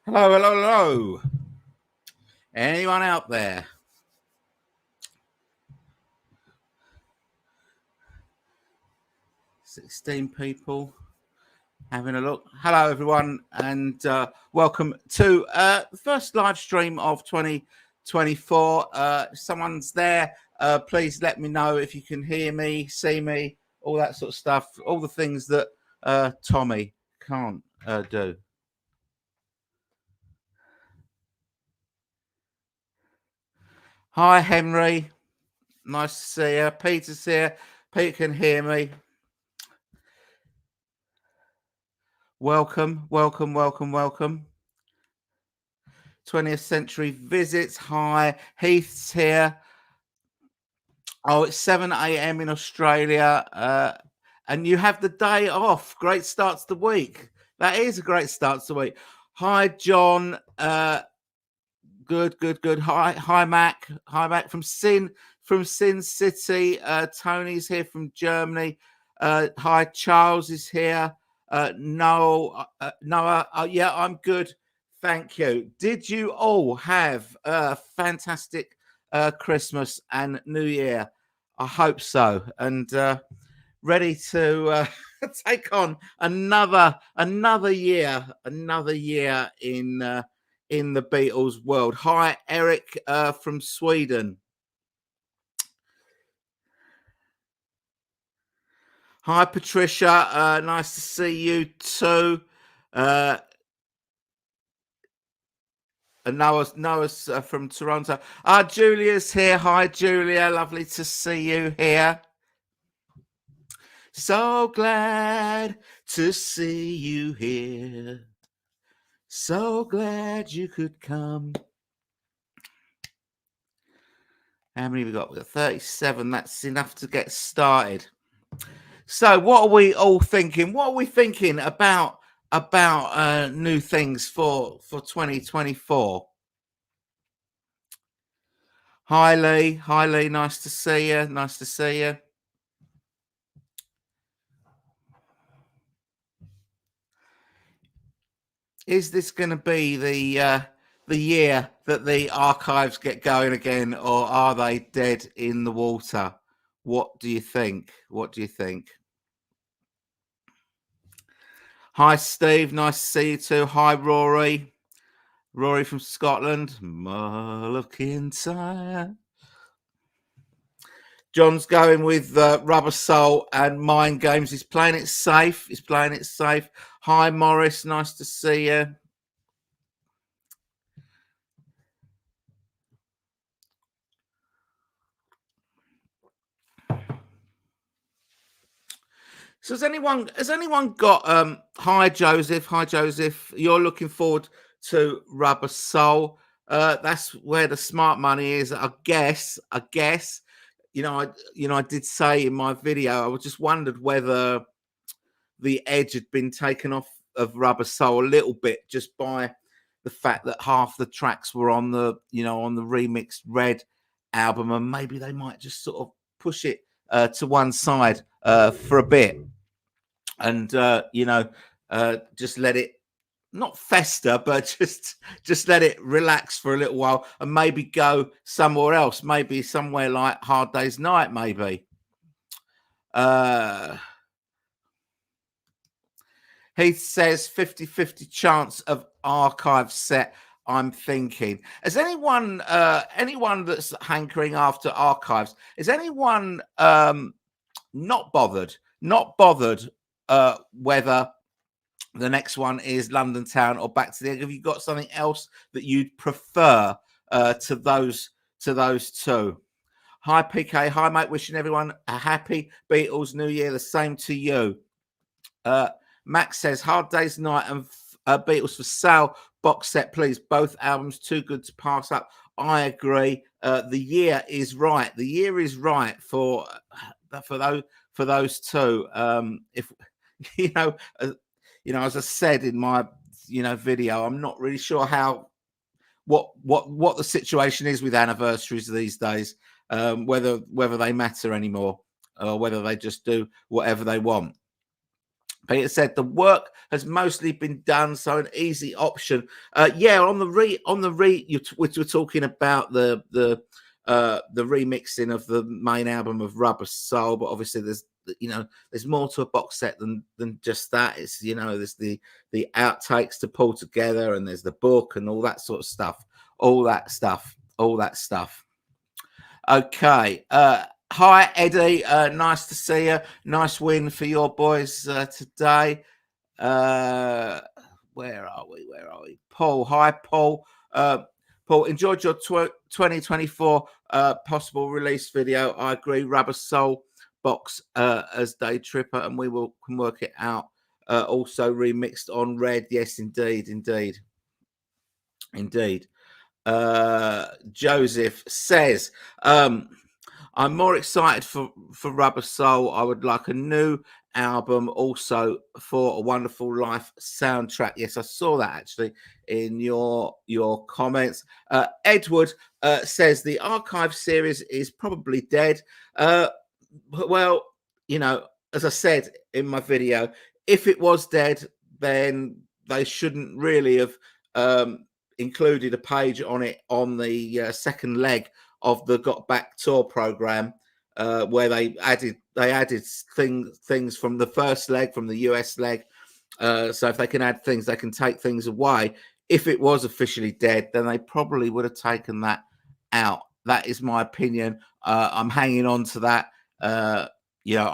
Hello, hello, hello. Anyone out there? Sixteen people having a look. Hello, everyone, and welcome to the first live stream of 2024. If someone's there, please let me know if you can hear me, see me, all that sort of stuff, all the things that Tommy can't do. Hi, Henry. Nice to see you. Peter's here. Peter can hear me. Welcome, welcome, welcome, welcome. 20th Century Visits. Hi, Heath's here. Oh, it's 7 a.m. in Australia. And you have the day off. Great start to the week. That is a great start to the week. Hi, John. Good. Hi, Mac. Hi, Mac from Sin City. Tony's here from Germany. Hi, Charles is here. Noah. Yeah, I'm good. Thank you. Did you all have a fantastic Christmas and New Year? I hope so. And ready to take on another year in the Beatles world. Hi, Eric from Sweden. Hi, Patricia. Nice to see you too. And Noah's from Toronto. Julia's here. Hi, Julia. Lovely to see you here. So glad to see you here. So glad you could come. How many have we got? We've got 37. That's enough to get started. So what are we all thinking? What are we thinking about new things for 2024? Hi Lee, nice to see you. Is this going to be the year that the archives get going again, or are they dead in the water? What do you think? Hi, Steve. Nice to see you too. Hi, Rory. Rory from Scotland. Looking tired. John's going with Rubber Soul and Mind Games. He's playing it safe. Hi, Morris. Nice to see you. So has anyone got hi Joseph, you're looking forward to Rubber Soul? That's where the smart money is, I guess. I did say in my video, I just wondered whether the edge had been taken off of Rubber Soul a little bit just by the fact that half the tracks were on the remixed Red album, and maybe they might just sort of push it to one side for a bit, and just let it not fester, but just let it relax for a little while, and maybe go somewhere else, maybe somewhere like Hard Day's Night, maybe. He says 50-50 chance of archive set. I'm thinking. Has anyone that's hankering after archives, is anyone not bothered whether the next one is London Town or Back to the Egg? Have you got something else that you'd prefer to those two? Hi, PK. Hi, mate. Wishing everyone a happy Beatles New Year. The same to you. Max says Hard Day's Night and Beatles for Sale box set, please. Both albums too good to pass up. I agree. The year is right. The year is right for those two. If as I said in my video, I'm not really sure what the situation is with anniversaries these days. Whether they matter anymore, or whether they just do whatever they want. Peter said the work has mostly been done, so an easy option. Yeah, on the we're talking about the remixing of the main album of Rubber Soul, but obviously there's more to a box set than just that. It's there's the outtakes to pull together, and there's the book and all that sort of stuff. All that stuff. Okay. Hi, Eddie. Nice to see you. Nice win for your boys today. Where are we? Paul. Hi, Paul. Paul, enjoyed your 2024 possible release video. I agree. Rubber Soul box as Day Tripper, and we can work it out. Also remixed on Red. Yes, indeed. Joseph says, I'm more excited for Rubber Soul. I would like a new album also for A Wonderful Life soundtrack. Yes, I saw that actually in your comments. Edward says the archive series is probably dead. Well, as I said in my video, if it was dead, then they shouldn't really have included a page on it on the second leg of the Got Back tour program, where they added things from the first leg, from the US leg. So if they can add things, they can take things away. If it was officially dead, then they probably would have taken that out. That is my opinion. I'm hanging on to that. I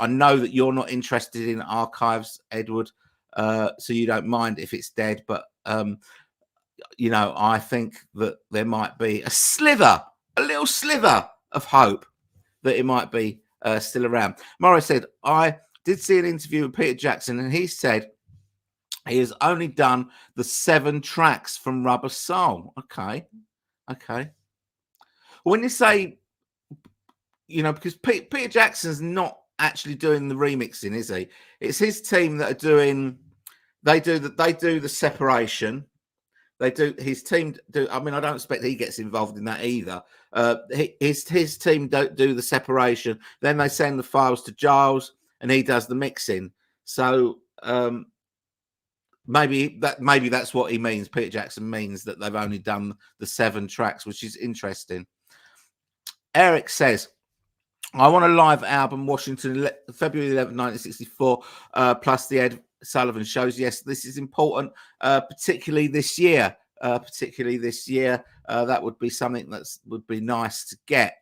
know that you're not interested in archives, Edward, so you don't mind if it's dead, but I think that there might be a little slither of hope that it might be still around. Morris said, I did see an interview with Peter Jackson, and he said he has only done the 7 tracks from Rubber Soul. Okay. When you say, because Peter Jackson's not actually doing the remixing, is he? It's his team that are doing. They do the separation. His team do. I mean, I don't expect he gets involved in that either. His team don't do the separation. Then they send the files to Giles, and he does the mixing. So maybe that's what he means. Peter Jackson means that they've only done the 7 tracks, which is interesting. Eric says, I want a live album, Washington, February 11th, 1964, plus the Ed Sullivan shows. Yes, this is important, particularly this year. That would be something that would be nice to get.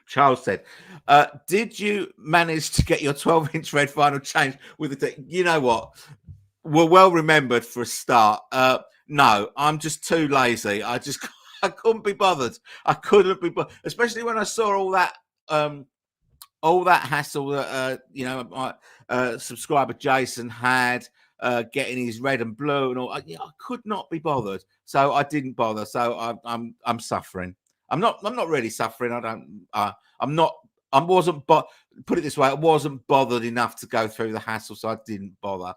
Charles said, did you manage to get your 12-inch red vinyl changed with the you know what? We're well remembered for a start. No, I'm just too lazy. I couldn't be bothered. I couldn't be bothered, especially when I saw all that hassle that my subscriber Jason had getting his red and blue and all. I could not be bothered, so I didn't bother. So I'm suffering. I'm not really suffering. I wasn't. But put it this way, I wasn't bothered enough to go through the hassle, so I didn't bother.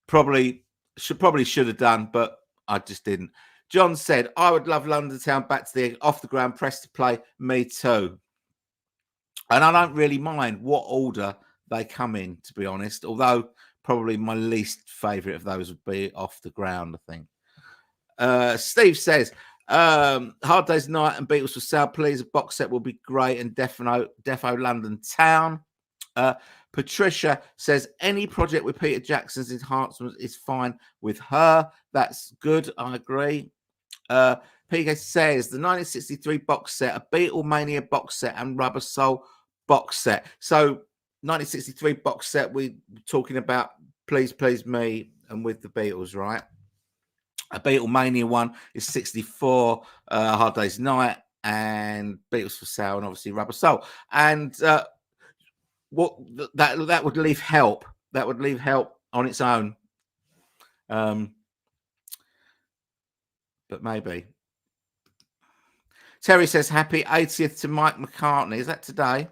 Probably should have done, but I just didn't. John said, I would love London Town back to the off the ground press to play. Me too. And I don't really mind what order they come in, to be honest, although probably my least favourite of those would be Off the Ground, I think. Steve says, Hard Day's Night and Beatles for Sale, please. A box set will be great, and Defo London Town. Patricia says, any project with Peter Jackson's enhancements is fine with her. That's good. I agree. PK says, the 1963 box set, a Beatlemania box set, and Rubber Soul box set. So 1963 box set, we're talking about Please Please Me and With the Beatles, right? A Beatlemania one is 64, Hard Day's Night, and Beatles for Sale, and obviously Rubber Soul. And what that would leave Help. That would leave Help on its own. But maybe. Terry says, happy 80th to Mike McCartney. Is that today?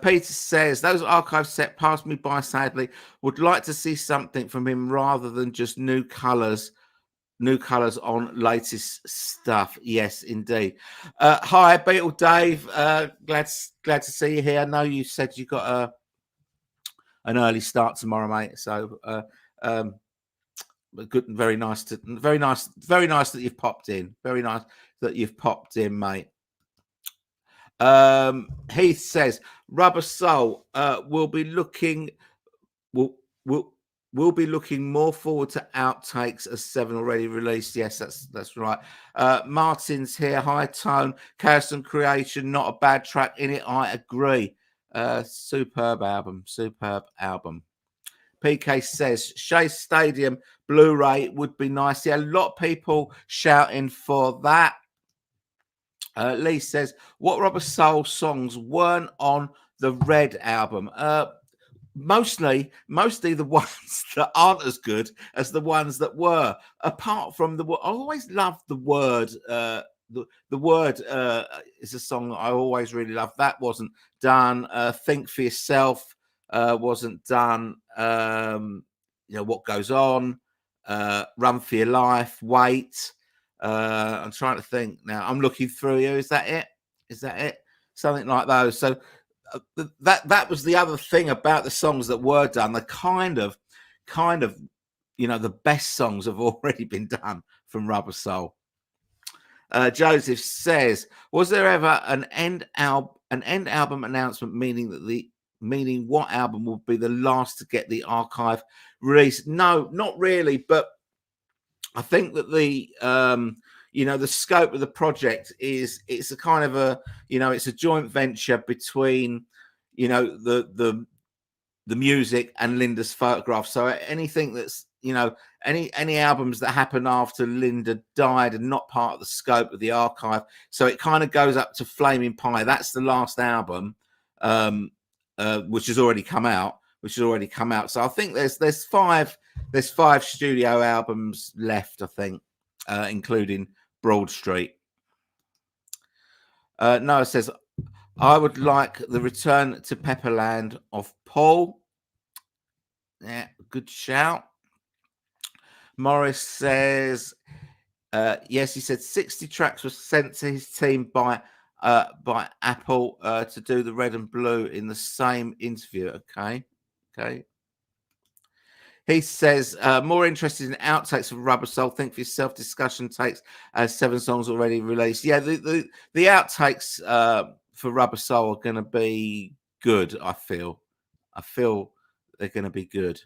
Peter says, those archives set passed me by, sadly. Would like to see something from him rather than just new colours new colours on latest stuff. Yes, indeed. Hi, Beatle Dave. Glad to see you here. I know you said you got an early start tomorrow, mate. So good, very nice that you've popped in. Very nice that you've popped in, mate. Heath says Rubber Soul will be looking we'll be looking more forward to outtakes as 7 already released. Yes, that's right. Martin's here. High tone, chaos and creation, not a bad track in it. I agree. Superb album. PK says Shea Stadium Blu-ray would be nice. Yeah, a lot of people shouting for that. Lee says, what Rubber Soul songs weren't on the Red album? Mostly the ones that aren't as good as the ones that were. Apart from I always loved the word. The word is a song that I always really loved. That wasn't done. Think for Yourself wasn't done. What Goes On. Run for Your Life. Wait. I'm trying to think now. I'm looking through you. Is that it? Something like those. So that was the other thing about the songs that were done. The kind of, the best songs have already been done from Rubber Soul. Joseph says, was there ever an end album announcement meaning what album would be the last to get the archive release? No, not really, but I think that the scope of the project it's a kind of it's a joint venture between the music and Linda's photograph. So anything that's any albums that happen after Linda died are not part of the scope of the archive. So it kind of goes up to Flaming Pie. That's the last album, which has already come out. So I think there's five studio albums left, I think, including Broad Street. Noah says, I would like the return to Pepperland of Paul. Yeah, good shout. Morris says, yes, he said 60 tracks were sent to his team by Apple to do the red and blue in the same interview. Okay. He says, more interested in outtakes of Rubber Soul. Think for Yourself discussion takes 7 songs already released. Yeah, the outtakes for Rubber Soul are going to be good, I feel they're going to be good.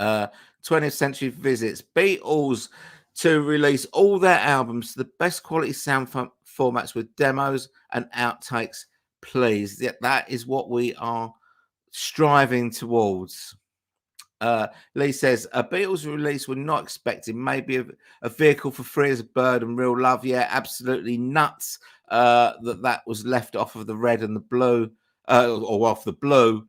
20th Century Visits. Beatles to release all their albums to the best quality sound formats with demos and outtakes, please. That is what we are striving towards. Lee says a Beatles release we're not expecting, maybe a vehicle for Free as a Bird and Real Love. Yeah, absolutely nuts that was left off of the red and the blue, or off the blue,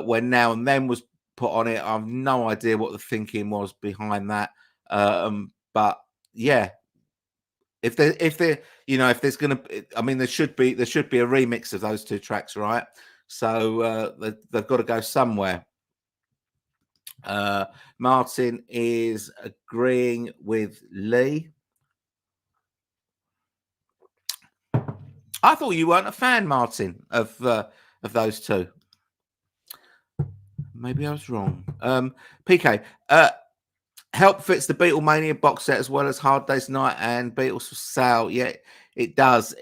when Now and Then was put on it. I have no idea what the thinking was behind that, but yeah, if there's gonna, I mean, there should be a remix of those 2 tracks, right? So they've got to go somewhere. Martin is agreeing with Lee. I thought you weren't a fan, Martin, of those 2. Maybe I was wrong. PK, Help fits the Beatlemania box set as well as Hard Day's Night and Beatles for Sale. Yeah, it does.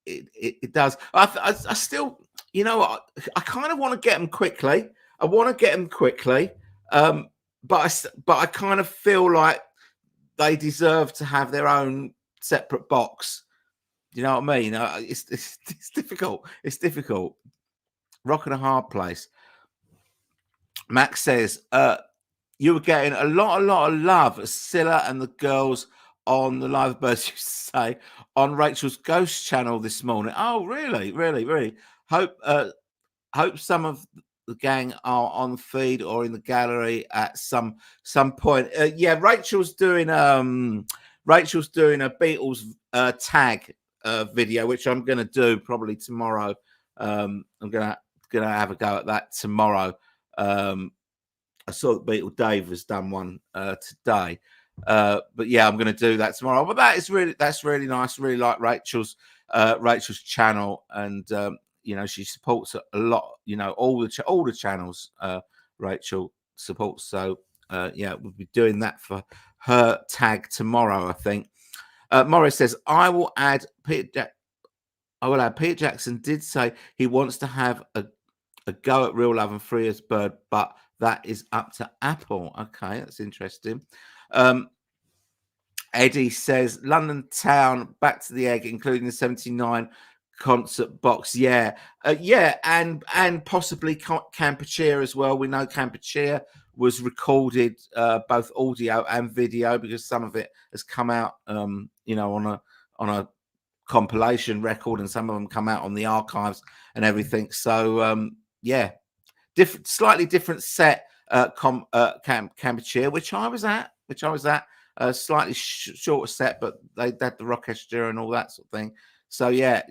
It does. I still, I kind of want to get them quickly. But I kind of feel like they deserve to have their own separate box. You know what I mean? It's difficult. It's difficult. Rock and a hard place. Max says, you were getting a lot of love as Scylla and the girls on the Live Birds used to say on Rachel's Ghost channel this morning. Oh, really? Hope some of the gang are on feed or in the gallery at some point. Yeah, Rachel's doing a Beatles tag video, which I'm going to do probably tomorrow. I'm gonna have a go at that tomorrow. I saw that Beatle Dave has done one today. But yeah, I'm going to do that tomorrow. But that's really nice. Really like Rachel's channel, and she supports a lot. All the channels Rachel supports. So yeah, we'll be doing that for her tag tomorrow, I think. Morris says, I will add Peter Jackson did say he wants to have a go at Real Love and Free as Bird, but that is up to Apple. Okay, that's interesting. Eddie says, London Town, Back to the Egg, including the 79 concert box. Yeah, and possibly Kampuchea as well. We know Kampuchea was recorded both audio and video, because some of it has come out, on a compilation record, and some of them come out on the archives and everything. So yeah, slightly different set. Kampuchea, which I was at. Slightly shorter set, but they had the orchestra and all that sort of thing. So yeah.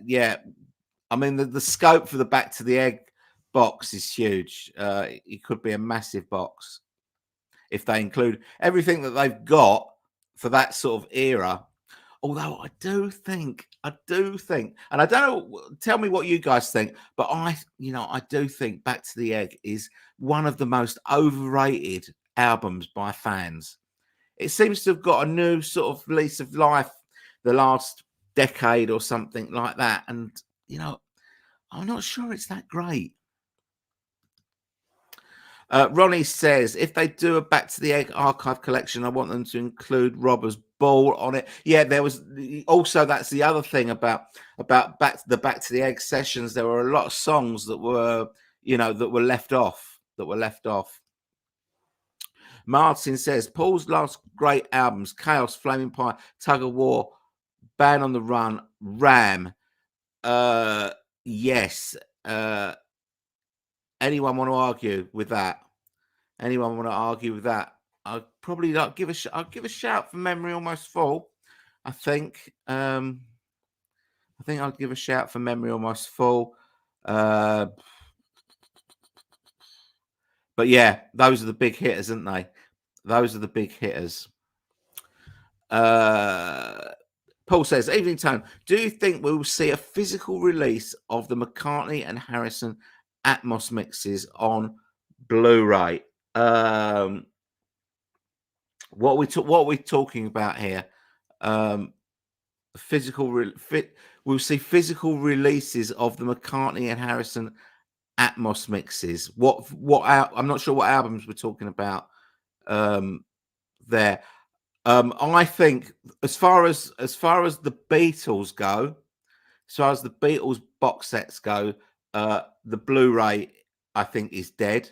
I mean, the scope for the Back to the Egg box is huge. It could be a massive box if they include everything that they've got for that sort of era. Although I do think, and I don't know, tell me what you guys think, but I do think Back to the Egg is one of the most overrated albums by fans. It seems to have got a new sort of lease of life the last decade or something like that. And, I'm not sure it's that great. Ronnie says, if they do a Back to the Egg archive collection, I want them to include Robber's Ball on it. Yeah, there was also, that's the other thing about Back to the Egg sessions. There were a lot of songs that were, that were left off. Martin says, Paul's last great albums, Chaos, Flaming Pie, Tug of War, Band on the Run, Ram. Yes. Anyone want to argue with that? I'd probably I'll give a shout for Memory Almost Full. I think I'll give a shout for Memory Almost Full. But yeah, those are the big hitters, aren't they? Those are the big hitters. Paul says, evening Tone, do you think we will see a physical release of the McCartney and Harrison Atmos mixes on Blu-ray? What are we talking about here? We'll see physical releases of the McCartney and Harrison Atmos mixes. I'm not sure what albums we're talking about there. I think as far as the Beatles go, as far as the Beatles box sets go, the Blu-ray I think is dead.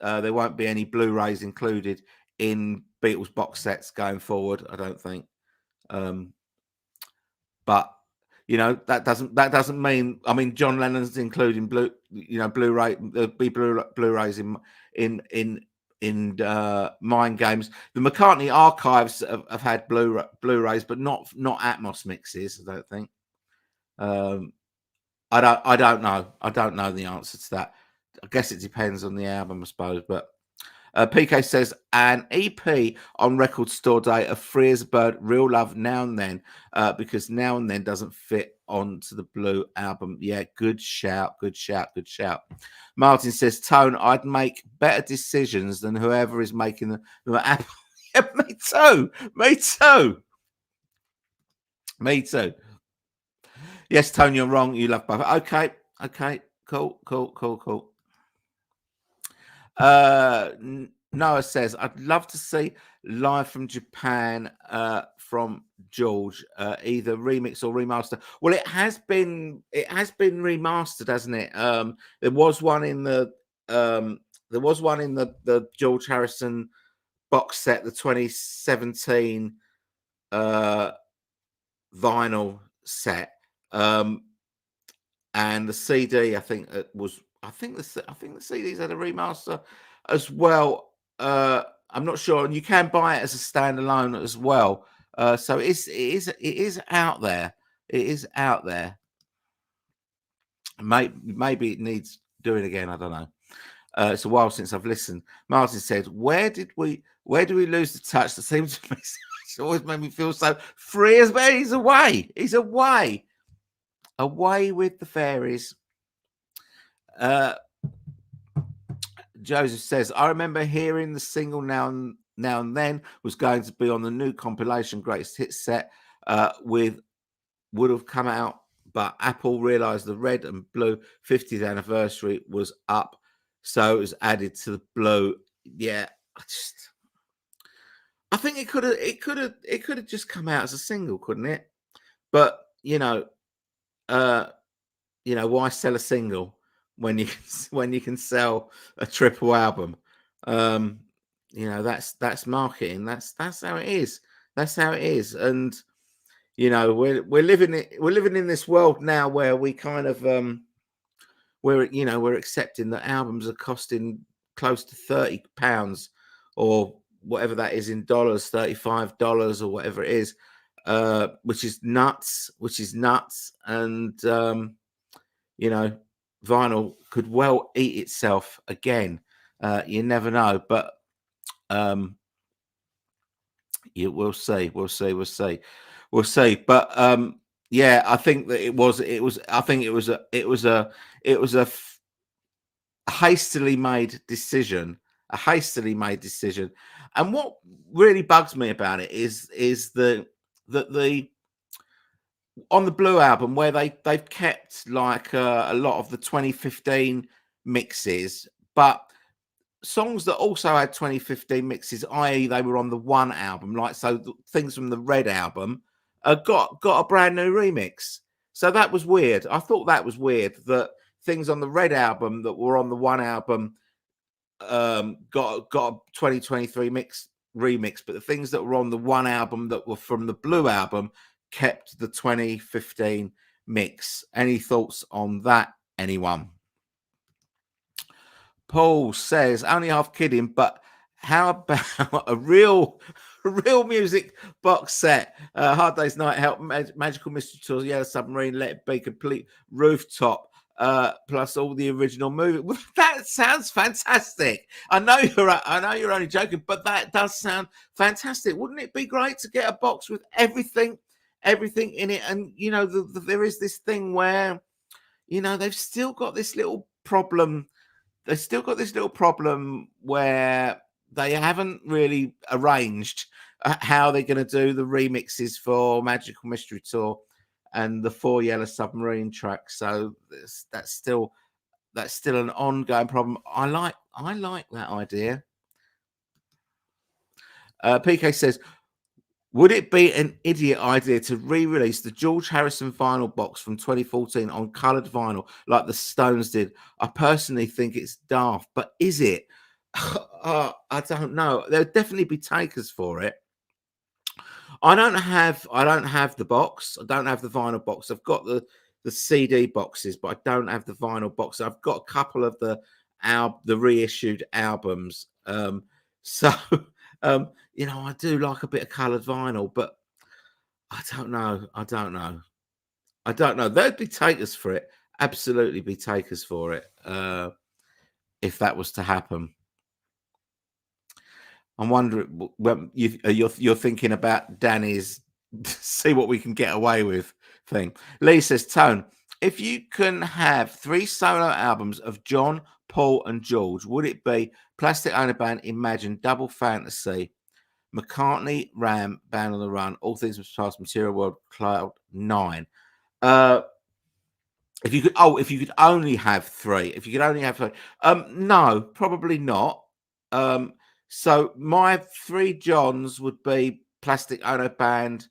There won't be any Blu-rays included in Beatles box sets going forward, I don't think. But that doesn't mean. I mean, John Lennon's including Blu-ray. There'll be Blu-rays in Mind Games. The McCartney archives have had Blu-rays, but not Atmos mixes. I don't think. I don't know. I don't know the answer to that. I guess it depends on the album, I suppose. But PK says, an EP on Record Store Day of Free as a Bird, Real Love, Now and Then, because Now and Then doesn't fit onto the Blue album. Yeah, good shout. Martin says, Tone, I'd make better decisions than whoever is making the Apple. Yeah, me too. Yes, Tone, you're wrong. You love both. Okay, cool. Noah says, I'd love to see Live from Japan from George, either remix or remaster. Well, it has been remastered, hasn't it? There was one in the George Harrison box set, the 2017 vinyl set, and the CD. I think the CDs had a remaster as well. I'm not sure, and you can buy it as a standalone as well. So it is out there. It is out there. Maybe it needs doing again. I don't know. It's a while since I've listened. Martin said, "Where do we lose the touch that seems to be?" It's always made me feel so free as well. He's away. He's away. Away with the fairies. Joseph says, I remember hearing the single now and then was going to be on the new compilation greatest hits set with would have come out, but Apple realized the red and blue 50th anniversary was up, so it was added to the blue. Yeah, I think it could have just come out as a single, couldn't it? But why sell a single when you when you can sell a triple album? That's marketing. That's how it is. That's how it is. And we're living in this world now where we kind of we're accepting that albums are costing close to £30 or whatever that is in dollars, $35 or whatever it is, which is nuts. And vinyl could well eat itself again. You never know, but we'll see. But yeah, I think that it was a hastily made decision. And what really bugs me about it is that the on the Blue album where they've kept like a lot of the 2015 mixes, but songs that also had 2015 mixes, i.e. they were on the one album, like so things from the Red album got a brand new remix. So that was weird. I thought that was weird that things on the Red album that were on the one album got a 2023 remix, but the things that were on the one album that were from the Blue album kept the 2015 mix. Any thoughts on that, anyone? Paul says, only half kidding, but how about a real music box set? Hard Day's Night Help, Magical Mystery Tour, Yellow Submarine, Let It Be, Complete Rooftop, plus all the original movie. That sounds fantastic. I know you're only joking, but that does sound fantastic. Wouldn't it be great to get a box with everything in it? And there is this thing where they've still got this little problem. They've still got this little problem where they haven't really arranged how they're going to do the remixes for Magical Mystery Tour and the 4 Yellow Submarine tracks. So that's still an ongoing problem. I like that idea. PK says, would it be an idiot idea to re-release the George Harrison vinyl box from 2014 on coloured vinyl like the Stones did? I personally think it's daft, but is it? I don't know. There'll definitely be takers for it. I don't have the box. I don't have the vinyl box. I've got the CD boxes, but I don't have the vinyl box. I've got a couple of the reissued albums. I do like a bit of coloured vinyl, but I don't know. There'd be takers for it. Absolutely be takers for it if that was to happen. I'm wondering when you're thinking about Danny's see what we can get away with thing. Lee says, Tone, if you can have 3 solo albums of John, Paul, and George, would it be Plastic Ono Band, Imagine, Double Fantasy, McCartney, Ram, Band on the Run, All Things Must Pass, Material World, Cloud 9? If you could only have 3, no, probably not. So my 3 Johns would be Plastic Ono Band,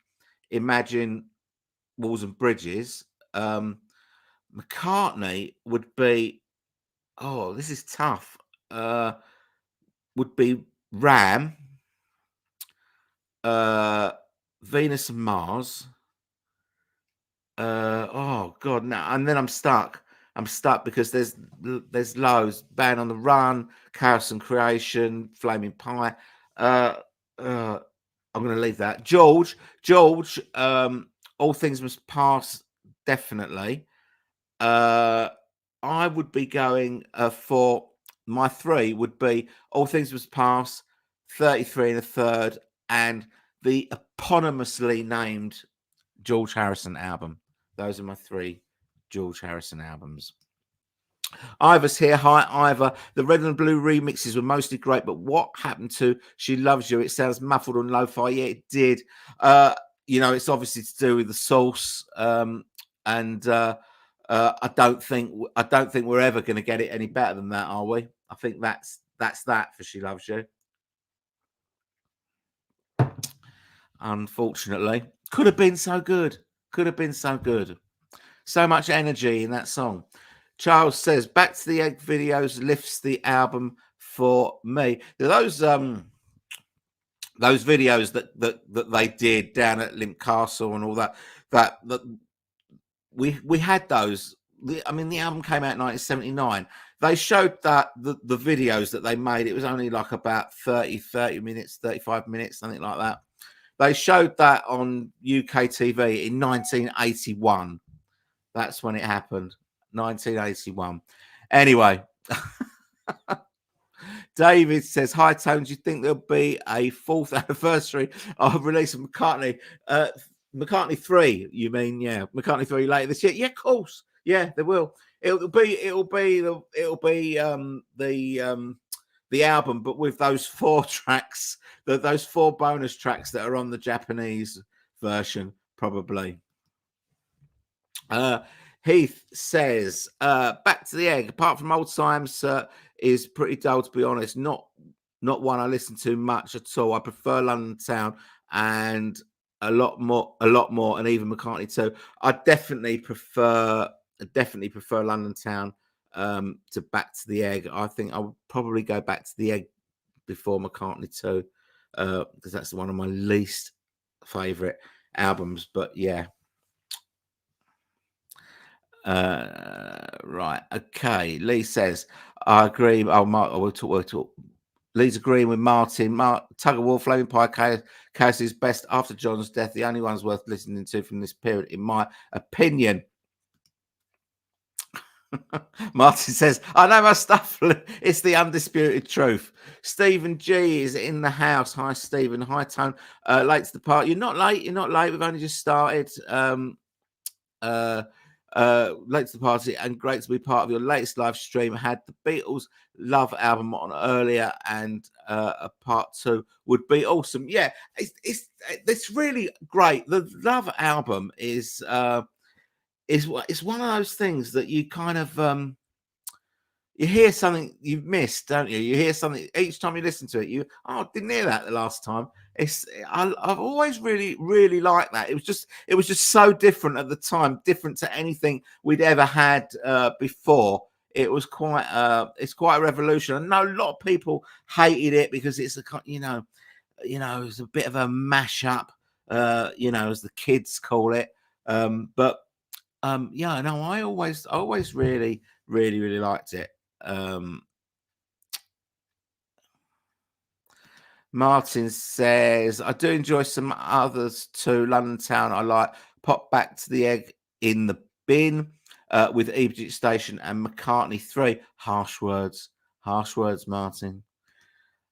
Imagine, Walls and Bridges. McCartney would be, this is tough. Would be Ram, Venus and Mars. Oh God, no! And then I'm stuck because there's loads. Band on the Run, Chaos and Creation, Flaming Pie. I'm going to leave that. George. All Things Must Pass. Definitely. I would be going for my 3 would be All Things Must Pass, 33 and a Third, and the eponymously named George Harrison album. Those are my 3 George Harrison albums. Ivor's here. Hi, Ivor. The red and blue remixes were mostly great, but what happened to She Loves You? It sounds muffled on lo-fi. Yeah, it did. It's obviously to do with the source, and I don't think we're ever going to get it any better than that, are we? I think that's that for She Loves You. Unfortunately, could have been so good. Could have been so good. So much energy in that song. Charles says, "Back to the Egg videos lifts the album for me." Those videos that they did down at Limp Castle and all that we had those. The album came out in 1979. They showed that the videos that they made, it was only like about 30 minutes, 35 minutes, something like that. They showed that on UK TV in 1981. That's when it happened. 1981. Anyway, David says, "Hi, Tone. Do you think there'll be a 4th anniversary of release of McCartney? McCartney 3, you mean? Yeah, McCartney 3 later this year. Yeah, of course. Yeah, there will. It'll be the album, but with those 4 tracks, those 4 bonus tracks that are on the Japanese version, probably." Heath says, "Back to the Egg. Apart from Old Times, is pretty dull, to be honest. Not one I listen to much at all. I prefer London Town and a lot more, and even McCartney too. I definitely prefer London Town to Back to the Egg. I think I would probably go Back to the Egg before McCartney too, because that's one of my least favorite albums. But yeah." Right. Okay. Lee says, "I agree." Oh, Mark, we'll talk. Lee's agreeing with Martin. Tug of War, Flaming Pie, Chaos is best after John's death. The only ones worth listening to from this period, in my opinion. Martin says, "I know my stuff. It's the undisputed truth." Stephen G is in the house. Hi, Stephen. Hi, Tone. Late to the party. You're not late. You're not late. We've only just started. Late to the party, and great to be part of your latest live stream. Had the Beatles Love album on earlier, and a part 2 would be awesome. Yeah, it's really great. The Love album is one of those things that you kind of you hear something you've missed, don't you? You hear something each time you listen to it. Didn't hear that the last time. I've always really liked that. It was just so different at the time, different to anything we'd ever had before. It was it's quite a revolution. I know a lot of people hated it because it's it's a bit of a mashup, as the kids call it. I always really liked it. Martin says, "I do enjoy some others too. London Town, I like. Pop Back to the Egg in the bin with Egypt Station and McCartney 3. Harsh words, Martin."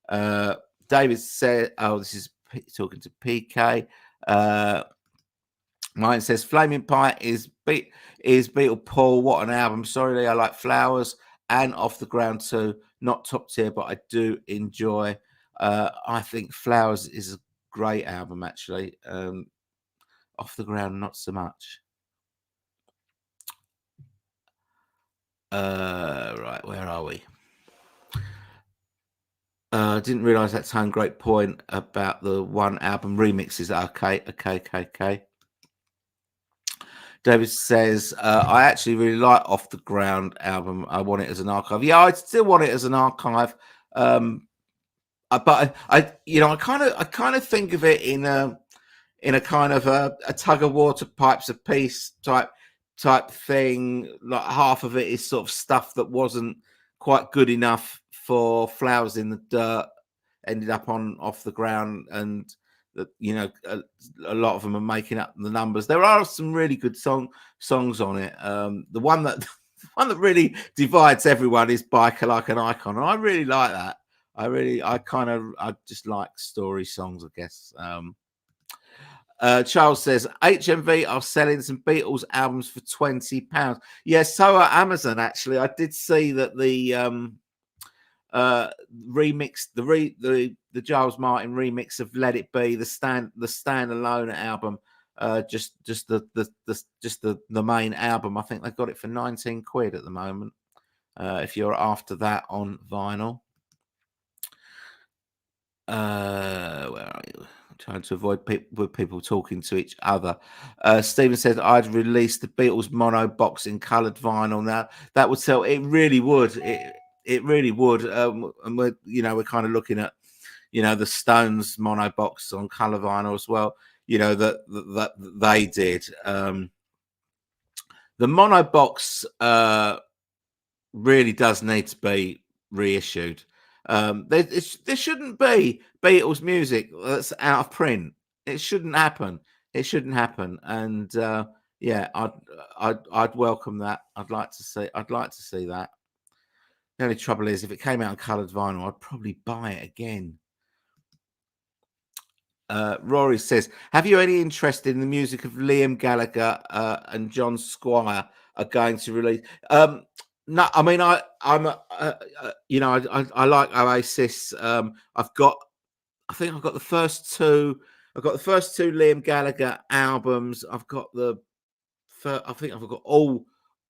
David said, "Oh, this is talking to PK." Mine says, "Flaming Pie is Beatle Paul. What an album. Sorry, I like Flowers and Off the Ground too. Not top tier, but I do enjoy. I think Flowers is a great album, actually. Off the Ground, not so much." Right, where are we? I didn't realise that Tone. Great point about the one album remixes. Okay. David says, "I actually really like Off the Ground album. I want it as an archive." Yeah, I still want it as an archive. But I kind of think of it in a kind of a tug of war to Pipes of Peace type thing. Like half of it is sort of stuff that wasn't quite good enough for Flowers in the Dirt, ended up on Off the Ground, and a lot of them are making up the numbers. There are some really good songs on it. The one that really divides everyone is Biker Like an Icon, and I really like that. I just like story songs, I guess. Charles says HMV are selling some Beatles albums for £20. Yeah, so are Amazon. Actually, I did see that the remix, the Giles Martin remix of Let It Be, the standalone album, just the main album. I think they got it for 19 quid at the moment. If you're after that on vinyl. Where are you? I'm trying to avoid people talking to each other. Stephen says I'd release the Beatles mono box in coloured vinyl. Now that would sell. It really would. It really would. And we're kind of looking at the Stones mono box on colour vinyl as well. That they did. The mono box really does need to be reissued. There shouldn't be Beatles music that's out of print. It shouldn't happen. It shouldn't happen. And yeah, I'd welcome that. I'd like to see that. The only trouble is, if it came out on coloured vinyl, I'd probably buy it again. Rory says, have you any interest in the music of Liam Gallagher and John Squire are going to release? No, I mean, I like Oasis. I think I've got the first two. I've got the first two Liam Gallagher albums. I think I've got all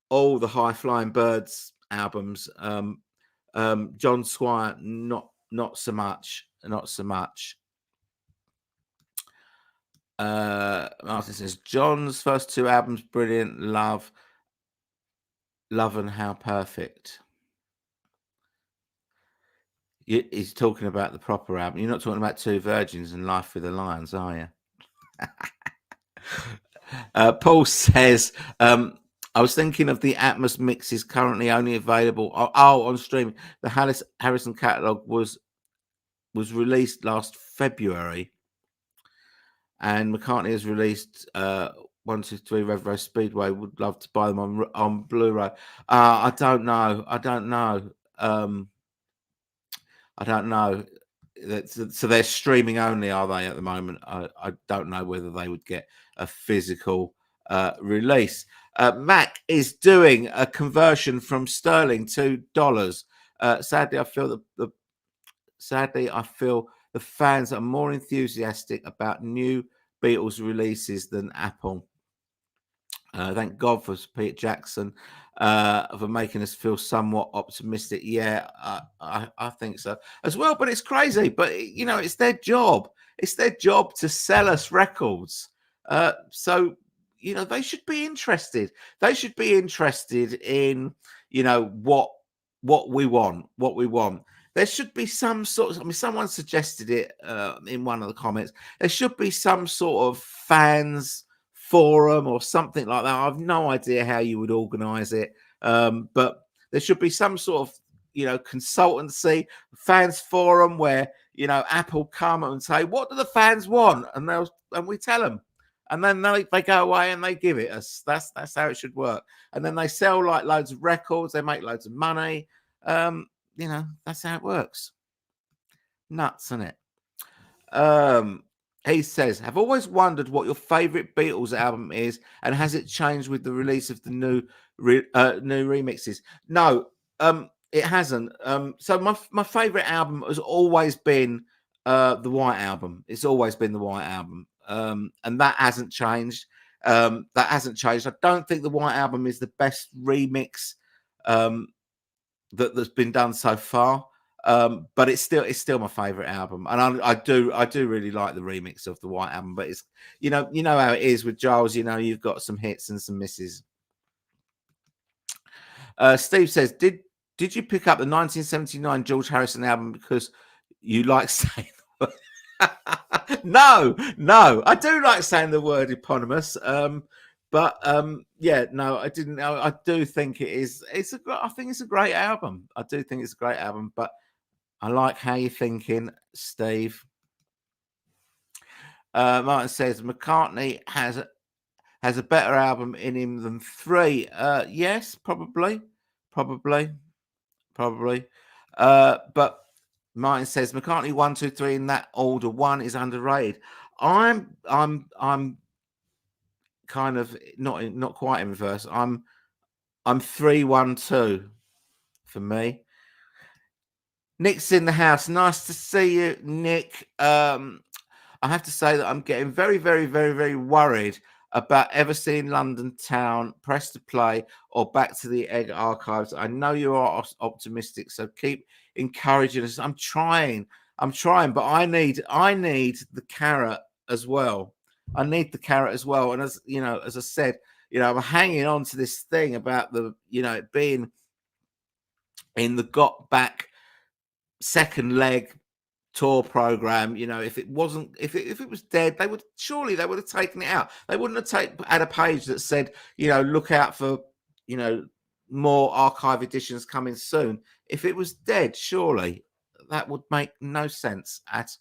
the High Flying Birds albums. John Squire, not so much. Martin says John's first two albums brilliant. Love and How Perfect. He's talking about the proper album. You're not talking about Two Virgins and Life with the Lions, are you? Paul says, I was thinking of the Atmos mixes currently only available on streaming. The Harrison catalogue was released last February, and McCartney has released 1, 2, 3 Rev Rose Speedway. Would love to buy them on Blu-ray. I don't know. I don't know. So they're streaming only, are they, at the moment? I don't know whether they would get a physical release. Mac is doing a conversion from sterling to dollars. Sadly, I feel the fans are more enthusiastic about new Beatles releases than Apple. Thank God for Peter Jackson for making us feel somewhat optimistic. Yeah, I think so as well. But it's crazy. But it's their job. It's their job to sell us records. So they should be interested. They should be interested in what we want. There should be some sort of. I mean, someone suggested it in one of the comments. There should be some sort of fans forum or something like that. I have no idea how you would organize it, but there should be some sort of consultancy fans forum where Apple come and say, what do the fans want, and we tell them, and then they go away and they give it us. That's how it should work. And then they sell like loads of records, they make loads of money. That's how it works. Nuts, isn't it? He says, have always wondered what your favorite Beatles album is, and has it changed with the release of the new remixes? No, it hasn't. So my favorite album has always been the White Album. It's always been the White Album, and that hasn't changed. I don't think the White Album is the best remix that's been done so far. But it's still my favorite album, and I do really like the remix of the White Album. But it's how it is with Giles. You've got some hits and some misses. Steve says, did you pick up the 1979 George Harrison album because you like saying the word? No, I do like saying the word eponymous. But yeah, no, I didn't. I do think it is. I think it's a great album. I do think it's a great album, but I like how you're thinking, Steve. Martin says McCartney has a better album in him than 3. Yes, probably. But Martin says McCartney 1, 2, 3 in that order 1 is underrated. I'm kind of not quite in reverse. I'm 3-1-2 for me. Nick's in the house. Nice to see you, Nick. I have to say that I'm getting very, very, very, very worried about ever seeing London Town, Press to Play, or Back to the Egg archives. I know you are optimistic, so keep encouraging us. I'm trying, but I need the carrot as well. I need the carrot as well. And as you know, as I said, I'm hanging on to this thing about it being in the Got Back second leg tour program. If it wasn't, if it was dead, they would have taken it out. They wouldn't have had a page that said, look out for more archive editions coming soon. If it was dead, surely that would make no sense at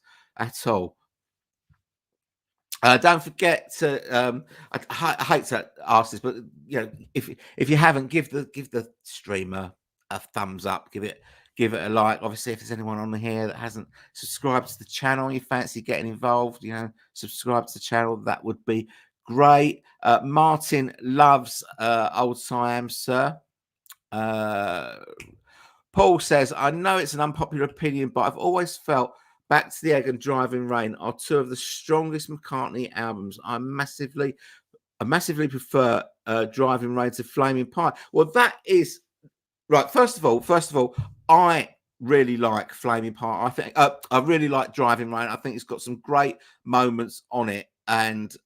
all. Don't forget to. I hate to ask this, but if you haven't, give the streamer a thumbs up. Give it a like. Obviously, if there's anyone on here that hasn't subscribed to the channel, you fancy getting involved, subscribe to the channel. That would be great. Martin loves Old Siam, sir. Paul says, I know it's an unpopular opinion, but I've always felt Back to the Egg and Driving Rain are two of the strongest McCartney albums. I massively prefer Driving Rain to Flaming Pie. Well, that is right. First of all, I really like Flaming Pie. I think I really like Driving Rain. I think it's got some great moments on it, and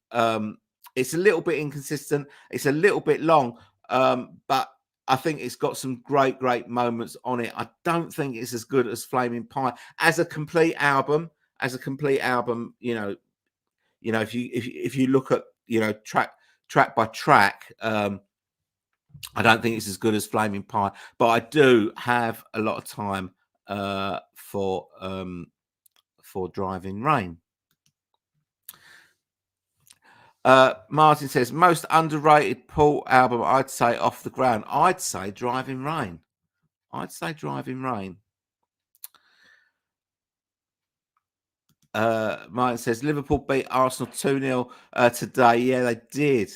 it's a little bit inconsistent. It's a little bit long, but I think it's got some great moments on it. I don't think it's as good as Flaming Pie as a complete album. If you look at track by track, I don't think it's as good as Flaming Pie. But I do have a lot of time for Driving Rain. Martin says, most underrated Paul album, I'd say Off the Ground. I'd say Driving Rain. Martin says, Liverpool beat Arsenal 2-0 today. Yeah, they did.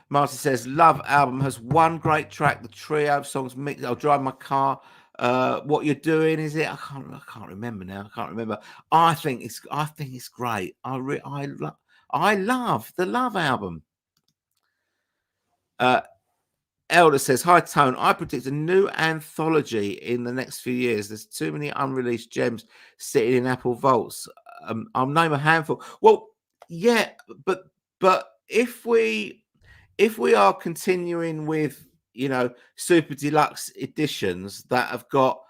Martin says, Love album has one great track. The trio of songs mixed. I'll drive my car. What You're Doing, is it? I can't remember now. I think it's great. I love the Love album. Elder says, hi Tone, I predict a new anthology in the next few years. There's too many unreleased gems sitting in Apple vaults. I'll name a handful. Well, yeah, but if we are continuing with super deluxe editions that have got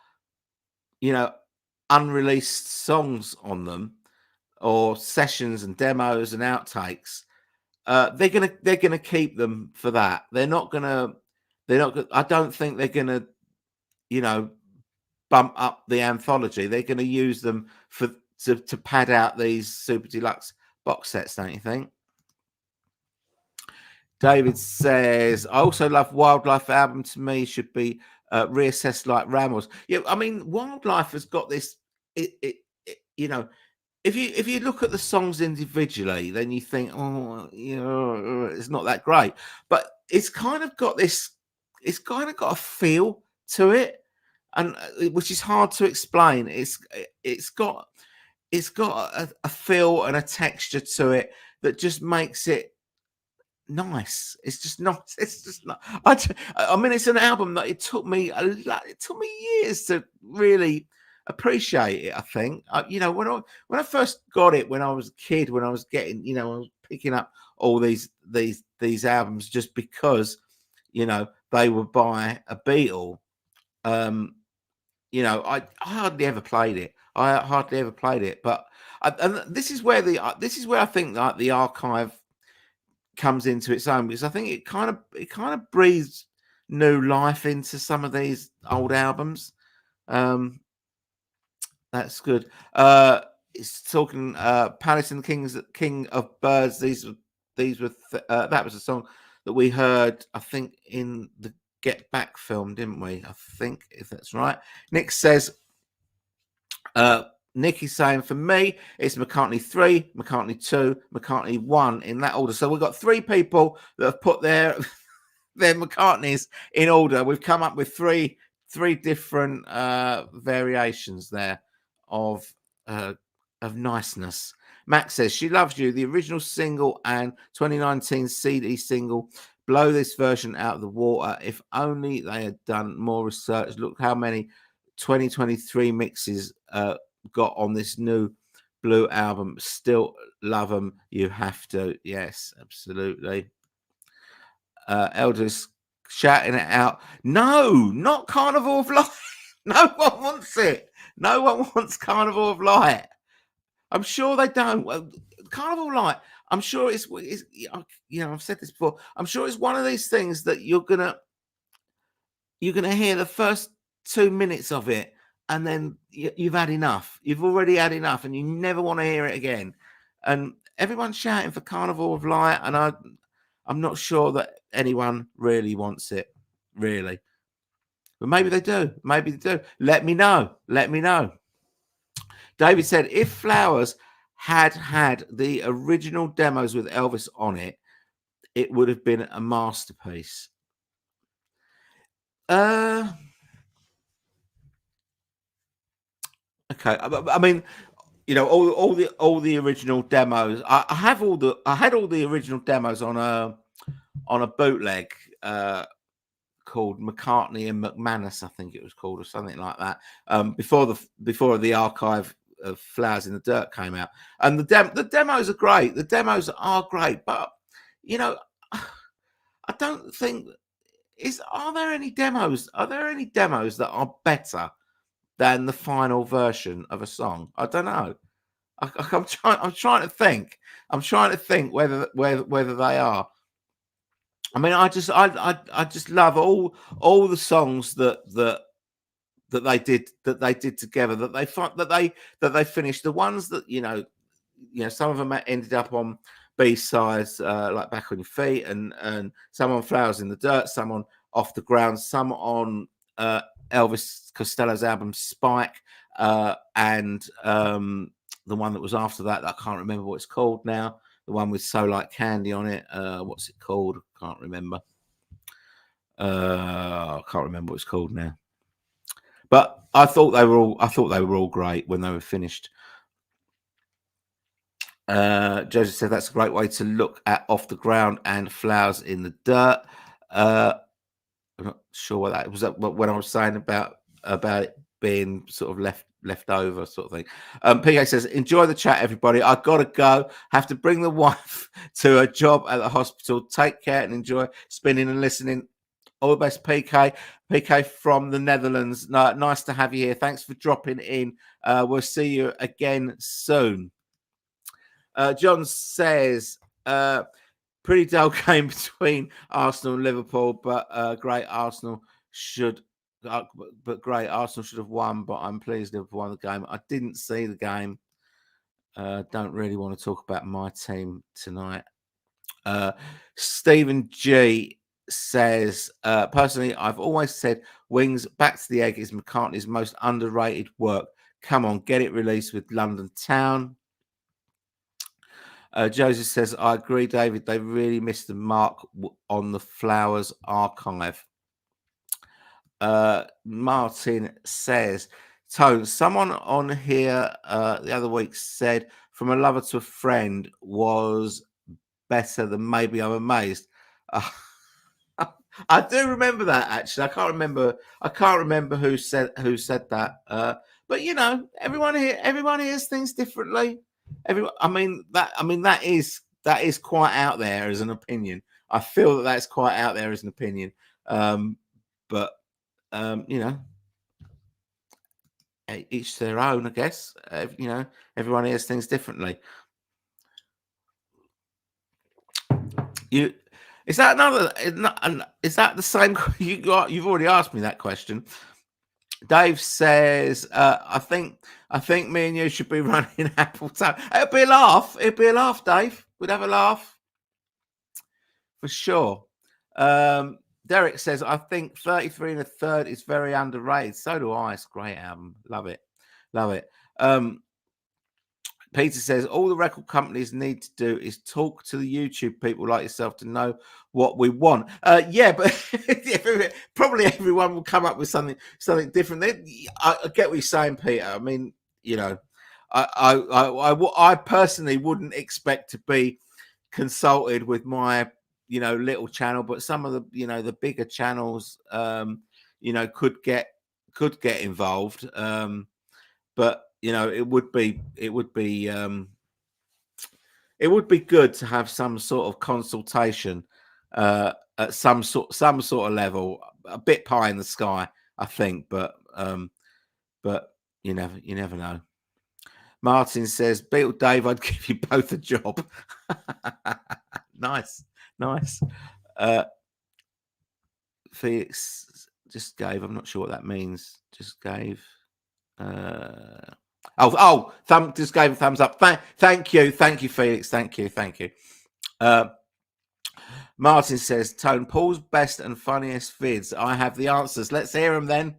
unreleased songs on them, or sessions and demos and outtakes, they're gonna keep them for that. I don't think they're gonna bump up the anthology. They're gonna use them to pad out these super deluxe box sets, don't you think? David says, I also love Wildlife album. To me, should be reassessed like Rambles. Yeah, I mean, Wildlife has got this. If you look at the songs individually, then you think, it's not that great. But it's kind of got this. It's kind of got a feel to it, and which is hard to explain. It's got a feel and a texture to it that just makes it nice. It's just not. I mean, it's an album that it took me years to really appreciate it. I think when I first got it when I was a kid, when I was getting I was picking up all these albums just because they were by a Beatle. I hardly ever played it. But and this is where I think like the archive comes into its own, because I think it kind of breathes new life into some of these old albums. That's good. It's talking Palace and the King of Birds. These were that was a song that we heard, I think, in the Get Back film, didn't we? I think, if that's right. Nick says, Nikki's saying, for me, it's McCartney 3, McCartney 2, McCartney 1 in that order. So we've got 3 people that have put their McCartneys in order. We've come up with three different variations there of niceness. Max says she loves you. The original single and 2019 CD single blow this version out of the water. If only they had done more research. Look how many 2023 mixes got on this new Blue album. Still love them. You have to. Yes, absolutely. Elders shouting it out. No, not Carnival of Light. No one wants it. No one wants Carnival of Light. I'm sure they don't. Well, Carnival of Light. I'm sure it's I've said this before. I'm sure it's one of these things that you're gonna hear the first 2 minutes of it, and then you've had enough. You've already had enough, and you never want to hear it again. And everyone's shouting for Carnival of Light, and I'm not sure that anyone really wants it, really. But maybe they do. Maybe they do. Let me know. Let me know. David said, if Flowers had the original demos with Elvis on it, it would have been a masterpiece. Okay. I mean, all the original demos. I had all the original demos on a bootleg called McCartney and McManus, I think it was called, or something like that. Before the archive of Flowers in the Dirt came out, and the demos are great. The demos are great, but I don't think are there any demos? Are there any demos that are better than the final version of a song? I don't know. I'm trying to think. I'm trying to think whether they are. I mean, I just love all the songs that they did together. That they finished. The ones that some of them ended up on B-sides, like Back on Your Feet, and some on Flowers in the Dirt, some on Off the Ground, some on Elvis Costello's album Spike, and the one that was after that I can't remember what it's called now. The one with So Like Candy on it. What's it called? I can't remember. I can't remember what it's called now. But I thought they were all great when they were finished. Joseph said that's a great way to look at Off the Ground and Flowers in the Dirt. I'm not sure what that was. When I was saying about it being sort of left over sort of thing. PK says, enjoy the chat, everybody. I gotta go. Have to bring the wife to a job at the hospital. Take care and enjoy spinning and listening. All the best, PK. PK from the Netherlands. Nice to have you here. Thanks for dropping in. We'll see you again soon. John says, pretty dull game between Arsenal and Liverpool, but great Arsenal should have won, but I'm pleased Liverpool won the game. I didn't see the game. Don't really want to talk about my team tonight. Stephen G says, personally, I've always said Wings Back to the Egg is McCartney's most underrated work. Come on, get it released with London Town. Joseph says, I agree, David. They really missed the mark on the Flowers archive. Martin says, Tone, someone on here the other week said, From a Lover to a Friend was better than Maybe I'm Amazed. I do remember that, actually. I can't remember who said that. But everyone hears things differently. That is quite out there as an opinion. I feel that's quite out there as an opinion. But each to their own, I guess. Everyone hears things differently. Is that the same? You've already asked me that question. Dave says, I think me and you should be running Apple Town. It'll be a laugh. Dave. We'd have a laugh for sure. Derek says, I think 33 and a Third is very underrated. So do I. It's a great album. Love it. Peter says all the record companies need to do is talk to the YouTube people like yourself to know what we want. Yeah, but probably everyone will come up with something different. I get what you're saying, Peter. I mean, you know, I personally wouldn't expect to be consulted with my little channel, but some of the the bigger channels could get involved. But it would be good to have some sort of consultation at some sort of level, a bit pie in the sky, I think, but you never know. Martin says, Beatle Dave, I'd give you both a job. Nice. Felix just gave, I'm not sure what that means. Just gave. Just gave a thumbs up. Thank you, Felix. Thank you. Martin says, Tone, Paul's best and funniest vids. I have the answers. Let's hear them then.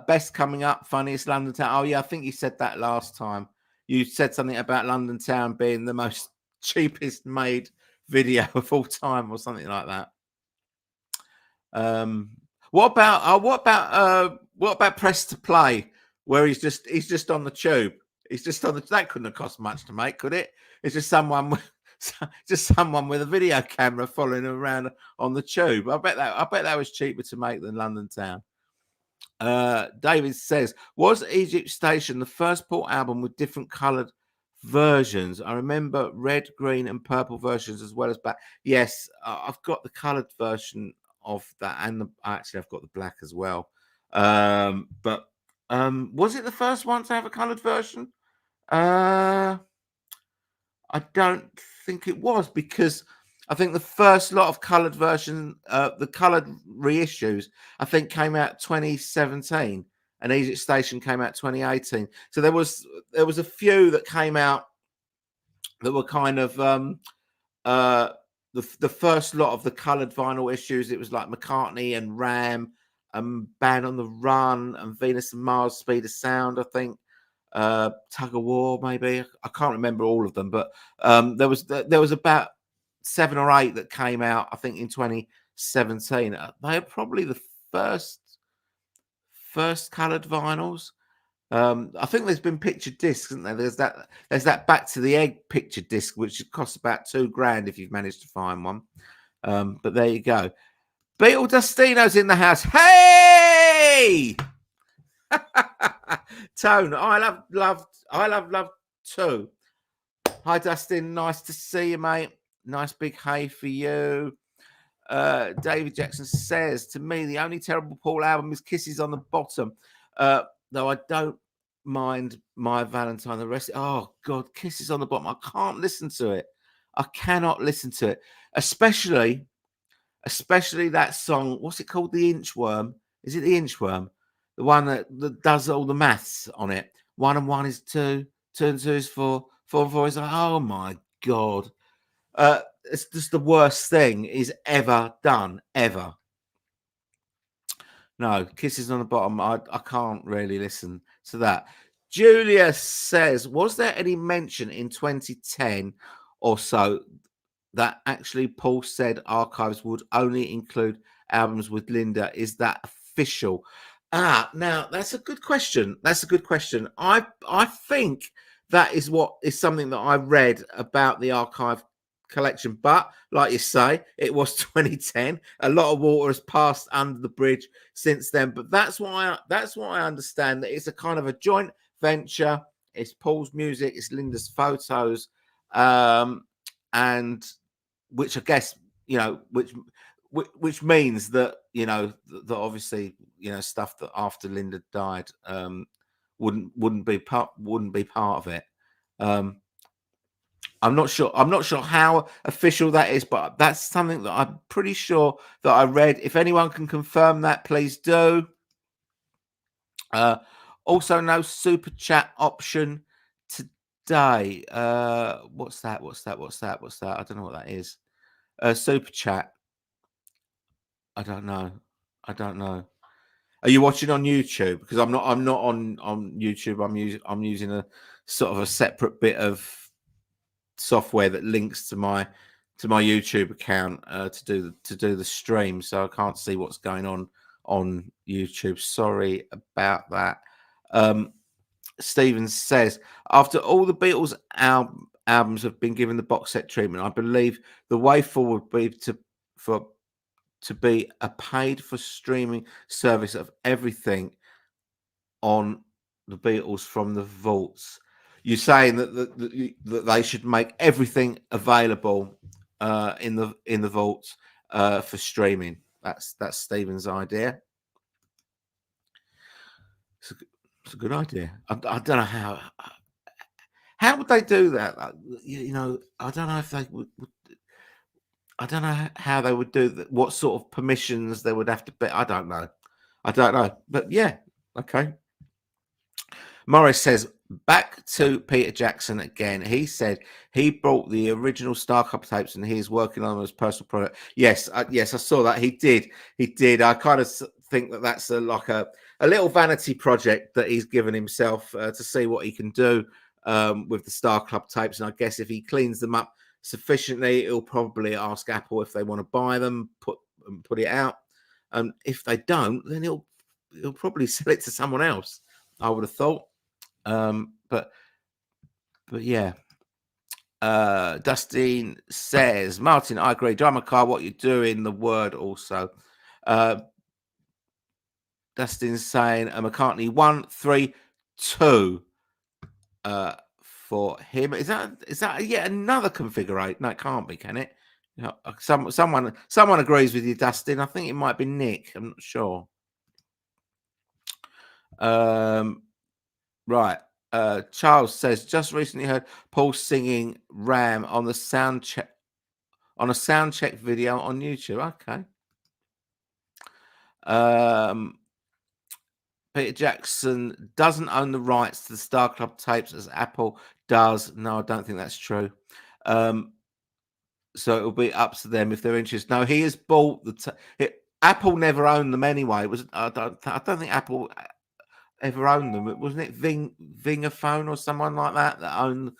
Best coming up, funniest London Town. Oh yeah, I think you said that last time. You said something about London Town being the most cheapest made video of all time, or something like that. What about Press to Play, where he's just on the tube? He's just on the. That couldn't have cost much to make, could it? It's just someone with a video camera following him around on the tube. I bet that was cheaper to make than London Town. David says, was Egypt Station the first Paul album with different coloured versions? I remember red, green, and purple versions as well as black. Yes, I've got the coloured version of that, and actually I've got the black as well. But was it the first one to have a coloured version? I don't think it was, because I think the first lot of coloured version, the coloured reissues, I think came out 2017, and Egypt Station came out 2018. So there was a few that came out that were kind of the first lot of the coloured vinyl issues. It was like McCartney and Ram and Band on the Run and Venus and Mars, Speed of Sound, I think. Tug of War, maybe. I can't remember all of them, but there was about 7 or 8 that came out, I think, in 2017. They are probably the first coloured vinyls. I think there's been picture discs, isn't there? There's that Back to the Egg picture disc, which costs about $2,000 if you've managed to find one. But there you go. Beatle Dustino's in the house. Hey! Tone, I love too. Hi, Dustin. Nice to see you, mate. Nice big hey for you. David Jackson says, to me, the only terrible Paul album is Kisses on the Bottom. Though I don't mind My Valentine. The rest, oh God, Kisses on the Bottom. I can't listen to it. I cannot listen to it, especially that song. What's it called? The Inchworm. Is it the Inchworm? The one that does all the maths on it. 1 and 1 is 2. 2 and 2 is 4. 4 and 4 is like, oh my God. It's just the worst thing he's ever done, ever. No, Kisses on the Bottom. I can't really listen to that. Julia says, was there any mention in 2010 or so that actually Paul said archives would only include albums with Linda? Is that official? Now that's a good question. I think that is something that I read about the archive collection, but like you say, it was 2010. A lot of water has passed under the bridge since then, but that's why I understand that it's a kind of a joint venture. It's Paul's music, it's Linda's photos, and which I guess which means that that obviously stuff that after Linda died wouldn't be part of it. I'm not sure how official that is, but that's something that I'm pretty sure that I read. If anyone can confirm that, please do. Also, no super chat option today. What's that? I don't know what that is. Super chat. I don't know. Are you watching on YouTube? Because I'm not on YouTube. I'm using a sort of a separate bit of software that links to my YouTube account to do the stream, so I can't see what's going on YouTube. Sorry about that. Stephen says, after all the Beatles albums have been given the box set treatment, I believe the way forward would be to be a paid for streaming service of everything on the Beatles from the vaults. You're saying that they should make everything available in the vaults for streaming. That's Stephen's idea. It's a good idea. I don't know how would they do that. You know, I don't know if they would. I don't know how they would do that. What sort of permissions they would have to be. I don't know. But yeah, okay. Morris says, back to Peter Jackson again. He said he brought the original Star Club tapes and he's working on them as personal product. Yes, I saw that. He did. I kind of think that that's like a little vanity project that he's given himself to see what he can do with the Star Club tapes. And I guess if he cleans them up sufficiently, he'll probably ask Apple if they want to buy them, put it out. If they don't, then he'll probably sell it to someone else, I would have thought. But yeah. Dustin says, Martin, I agree. Drama car, what you do in the word also. Dustin's saying McCartney 1, 3, 2 for him. Is that yet another configuration? No, it can't be, can it? You know, someone agrees with you, Dustin. I think it might be Nick. I'm not sure. Right. Charles says, just recently heard Paul singing Ram on the sound check video on YouTube. Okay. Peter Jackson doesn't own the rights to the Star Club tapes as Apple does. No, I don't think that's true. So it'll be up to them if they're interested. No, he has bought Apple never owned them anyway. It was I don't think Apple ever owned them. Wasn't it Vingaphone or someone like that owned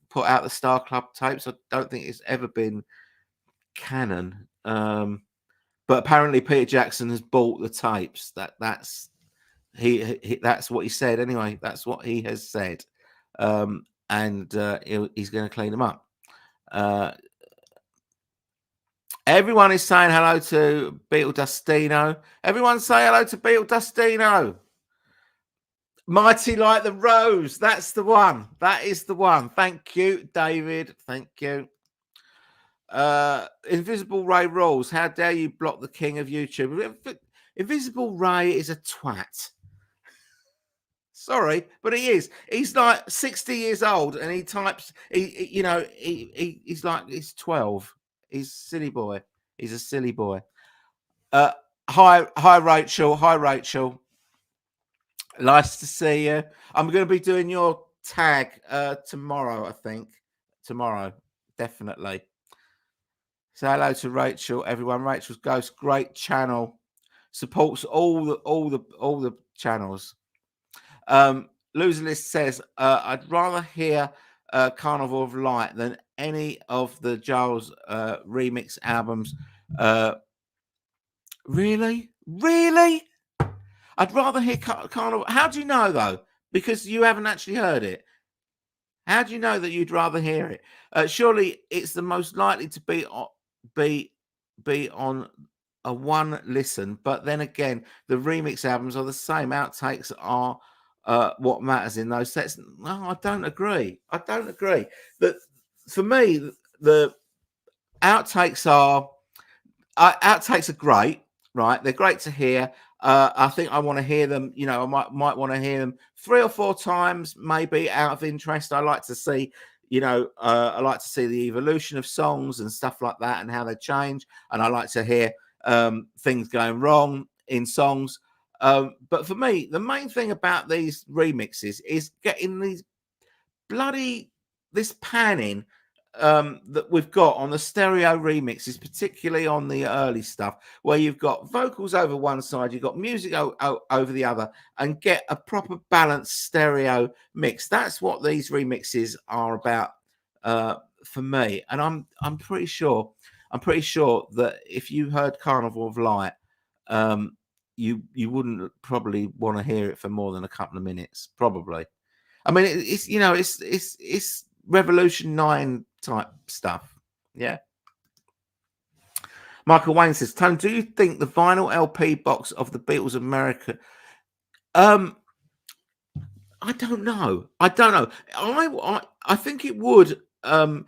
put out the Star Club tapes? I don't think it's ever been canon. But apparently Peter Jackson has bought the tapes. That's what he said anyway. That's what he has said. And he's going to clean them up. Everyone is saying hello to Beatle Dustino. Everyone say hello to Beatle Dustino. Mighty like the rose. That's the one. That is the one. Thank you, David. Thank you. Invisible Ray rules. How dare you block the king of YouTube? Invisible Ray is a twat. Sorry, but he is. He's like 60 years old and he types. He's like he's 12. He's a silly boy. He's a silly boy. Hi, Rachel. Hi, Rachel. Nice to see you. I'm going to be doing your tag tomorrow, I think. Tomorrow, definitely. Say hello to Rachel, everyone. Rachel's Ghost, great channel. Supports all the channels. Loser List says, I'd rather hear Carnival of Light than any of the Giles remix albums. Really? I'd rather hear Carnival. How do you know, though? Because you haven't actually heard it. How do you know that you'd rather hear it? Surely it's the most likely to be on a one listen. But then again, the remix albums are the same. Outtakes are what matters in those sets. No, I don't agree. That for me, the outtakes are great, right? They're great to hear. I think I want to hear them. You know, I might want to hear them 3 or 4 times, maybe out of interest. I like to see, I like to see the evolution of songs and stuff like that, and how they change. And I like to hear things going wrong in songs. But for me, the main thing about these remixes is getting this panning that we've got on the stereo remixes, particularly on the early stuff, where you've got vocals over one side, you've got music over the other, and get a proper balanced stereo mix. That's what these remixes are about for me. And I'm pretty sure that if you heard Carnival of Light, you wouldn't probably want to hear it for more than a couple of minutes, probably. I mean, it's it's Revolution 9 type stuff. Yeah. Michael Wayne says, Tone, do you think the vinyl LP box of the Beatles America? I don't know. I don't know. I think it would. For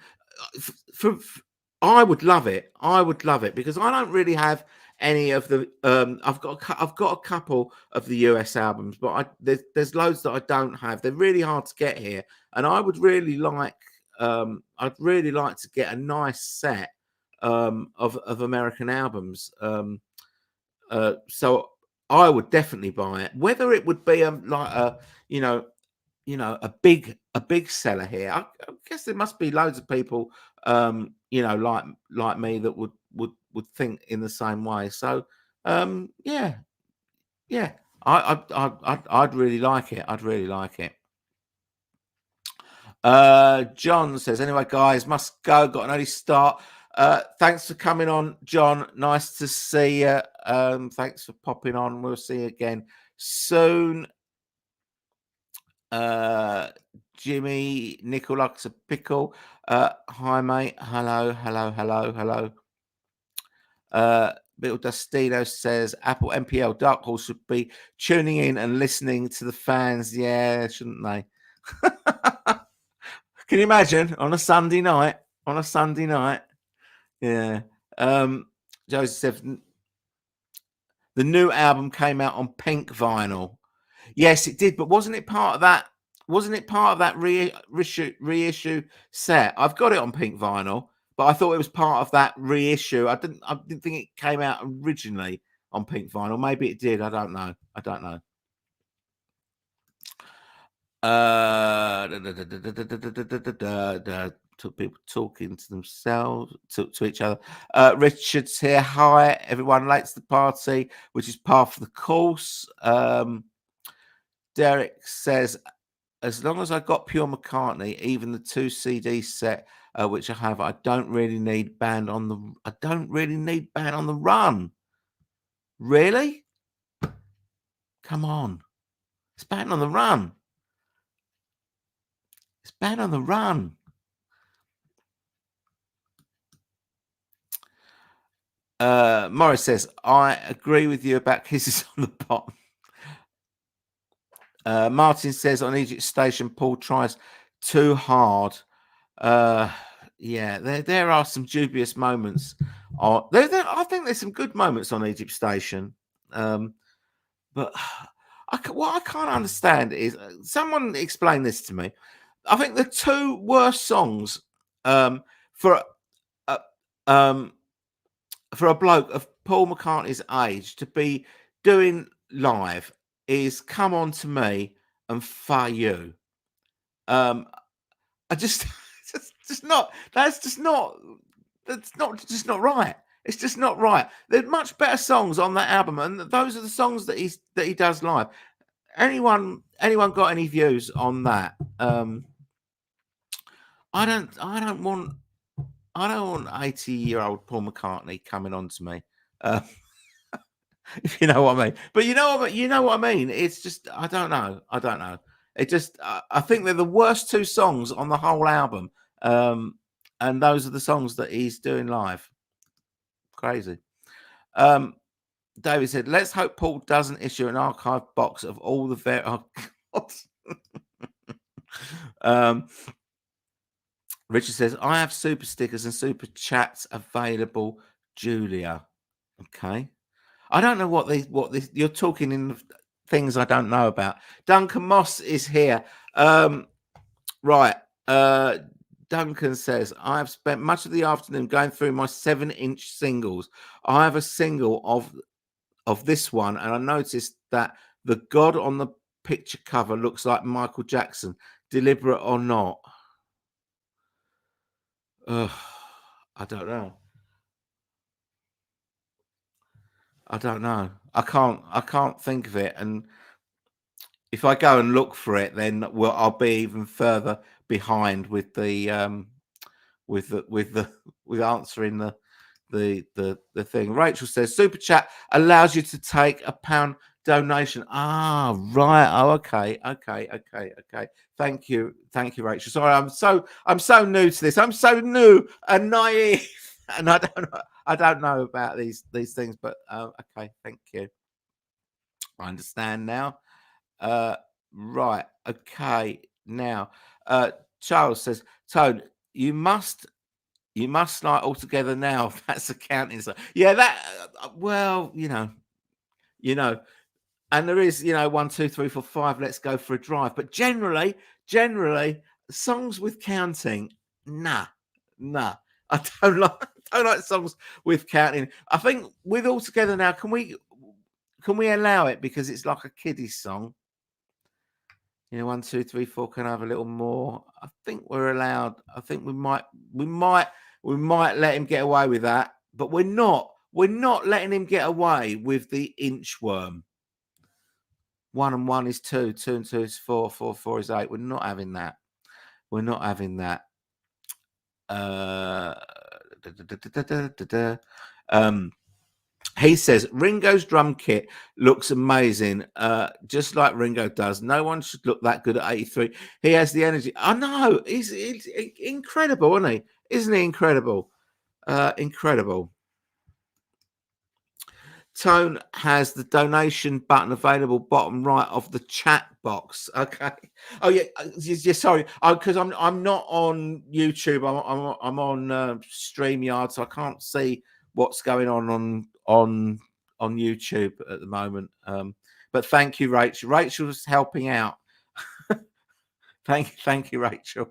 I would love it. I would love it because I don't really have any of the. I've got a couple of the US albums, but there's loads that I don't have. They're really hard to get here, and I would really like. I'd really like to get a nice set of American albums. So I would definitely buy it. Whether it would be like a a big seller here. I guess there must be loads of people like me that would think in the same way. So yeah. I'd really like it. I'd really like it. John says, anyway, guys, must go. Got an early start. Thanks for coming on, John. Nice to see you. Thanks for popping on. We'll see you again soon. Jimmy Nicolux a pickle. Hi, mate. Hello. Bill Dustino says Apple MPL Dark Horse should be tuning in and listening to the fans. Yeah, shouldn't they? Can you imagine on a Sunday night? Yeah. Joseph, the new album came out on pink vinyl. Yes, it did, but wasn't it part of that? Wasn't it part of that reissue set? I've got it on pink vinyl, but I thought it was part of that reissue. I didn't think it came out originally on pink vinyl. Maybe it did. I don't know. People talking to themselves, to each other. Richard's here. Hi, everyone. Late to the party, which is part of the course. Derek says, as long as I got pure McCartney, even the 2 CD set, which I have, I don't really need Band on the Run. Really? Come on. It's Band on the Run. Morris says, I agree with you about Kisses on the Bottom. Martin says, on Egypt Station, Paul tries too hard. Yeah, there are some dubious moments. I think there's some good moments on Egypt Station. But what I can't understand is, someone explain this to me. I think the 2 worst songs for a bloke of Paul McCartney's age to be doing live is Come On To Me and For You. I just that's not right. It's just not right. There's much better songs on that album, and those are the songs that he does live. Anyone got any views on that? I don't want 80-year-old Paul McCartney coming on to me. If you know what I mean. But you know what I mean. It's just I don't know. It just I think they're the worst 2 songs on the whole album. And those are the songs that he's doing live. Crazy. David said, let's hope Paul doesn't issue an archive box of all the Richard says, I have super stickers and super chats available, Julia. Okay. I don't know what this you're talking in things I don't know about. Duncan Moss is here. Right. Duncan says, I have spent much of the afternoon going through my 7-inch singles. I have a single of this one, and I noticed that the God on the picture cover looks like Michael Jackson, deliberate or not. Ugh, I don't know. I don't know. I can't think of it. And if I go and look for it, then I'll be even further behind with the with the with answering the thing. Rachel says super chat allows you to take £1 donation. Ah, right. Oh, okay. Thank you, Rachel. Sorry, I'm so new to this. I'm so new and naive, and I don't know about these things. But okay, thank you. I understand now. Uh, right. Okay. Now, Charles says, Toad, you must like all together now. That's accounting. So yeah, that well, you know, and there is, 1, 2, 3, 4, 5. Let's go for a drive. But generally, songs with counting, nah, nah. I don't like don't like songs with counting. I think with all together now, can we allow it because it's like a kiddie song? 1, 2, 3, 4. Can I have a little more? I think we're allowed. I think we might, we might let him get away with that, but we're not. We're not letting him get away with the inchworm. 1 and 1 is 2. 2 and 2 is 4. 4, 4 is 8. We're not having that. We're not having that. Uh, He says Ringo's drum kit looks amazing, just like Ringo does. No one should look that good at 83. He has the energy. I know. He's incredible, isn't he? Isn't he incredible? Incredible. Tone has the donation button available bottom right of the chat box. Okay. Oh yeah. Sorry. Because I'm not on YouTube. I'm on StreamYard, so I can't see what's going on YouTube at the moment. But thank you, Rachel. Rachel's helping out. Thank you, Rachel.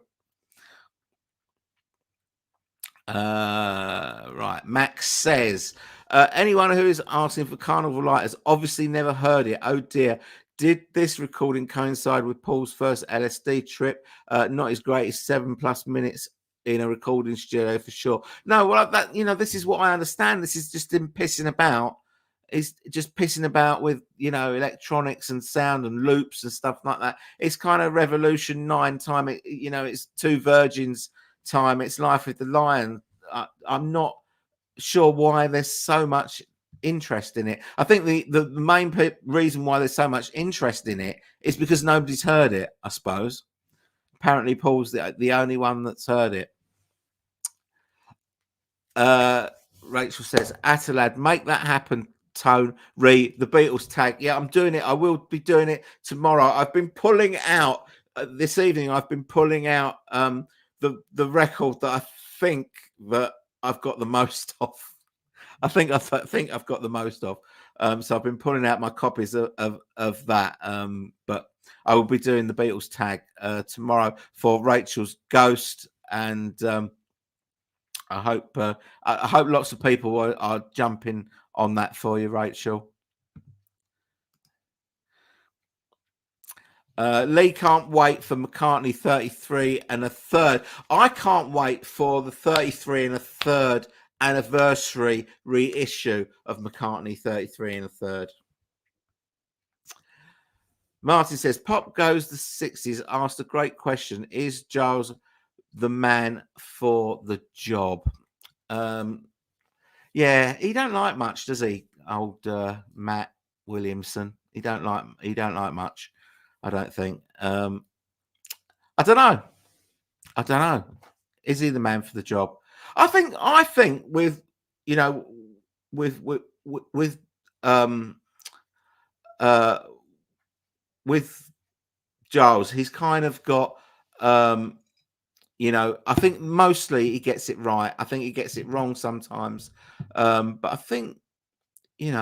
Right. Max says, anyone who is asking for Carnival Light has obviously never heard it. Oh dear. Did this recording coincide with Paul's first LSD trip? Not his greatest 7+ minutes in a recording studio for sure. No, well, this is what I understand. This is just him pissing about. He's just pissing about with, electronics and sound and loops and stuff like that. It's kind of Revolution 9 time. It's Two Virgins time. It's Life with the Lion. I'm not sure why there's so much interest in it. I think the main reason why there's so much interest in it is because nobody's heard it, I suppose. Apparently Paul's the only one that's heard it. Rachel says, Atalad, make that happen. Tone, the Beatles tag. Yeah, I'm doing it. I will be doing it tomorrow. I've been pulling out this evening. I've been pulling out the record that I think that I've got the most of. I think I've got the most of. So I've been pulling out my copies of that. But I will be doing the Beatles tag tomorrow for Rachel's Ghost, and I hope lots of people are jumping on that for you, Rachel. Lee can't wait for McCartney 33 and a third. I can't wait for the 33 and a third anniversary reissue of McCartney 33 and a third. Martin says, Pop Goes the 60s asked a great question. Is Giles the man for the job? Yeah, he don't like much, does he? Old Matt Williamson. He don't like much, I don't think. I don't know. Is he the man for the job? I think with with uh with Giles, he's kind of got I think mostly he gets it right. I think he gets it wrong sometimes. But I think, he's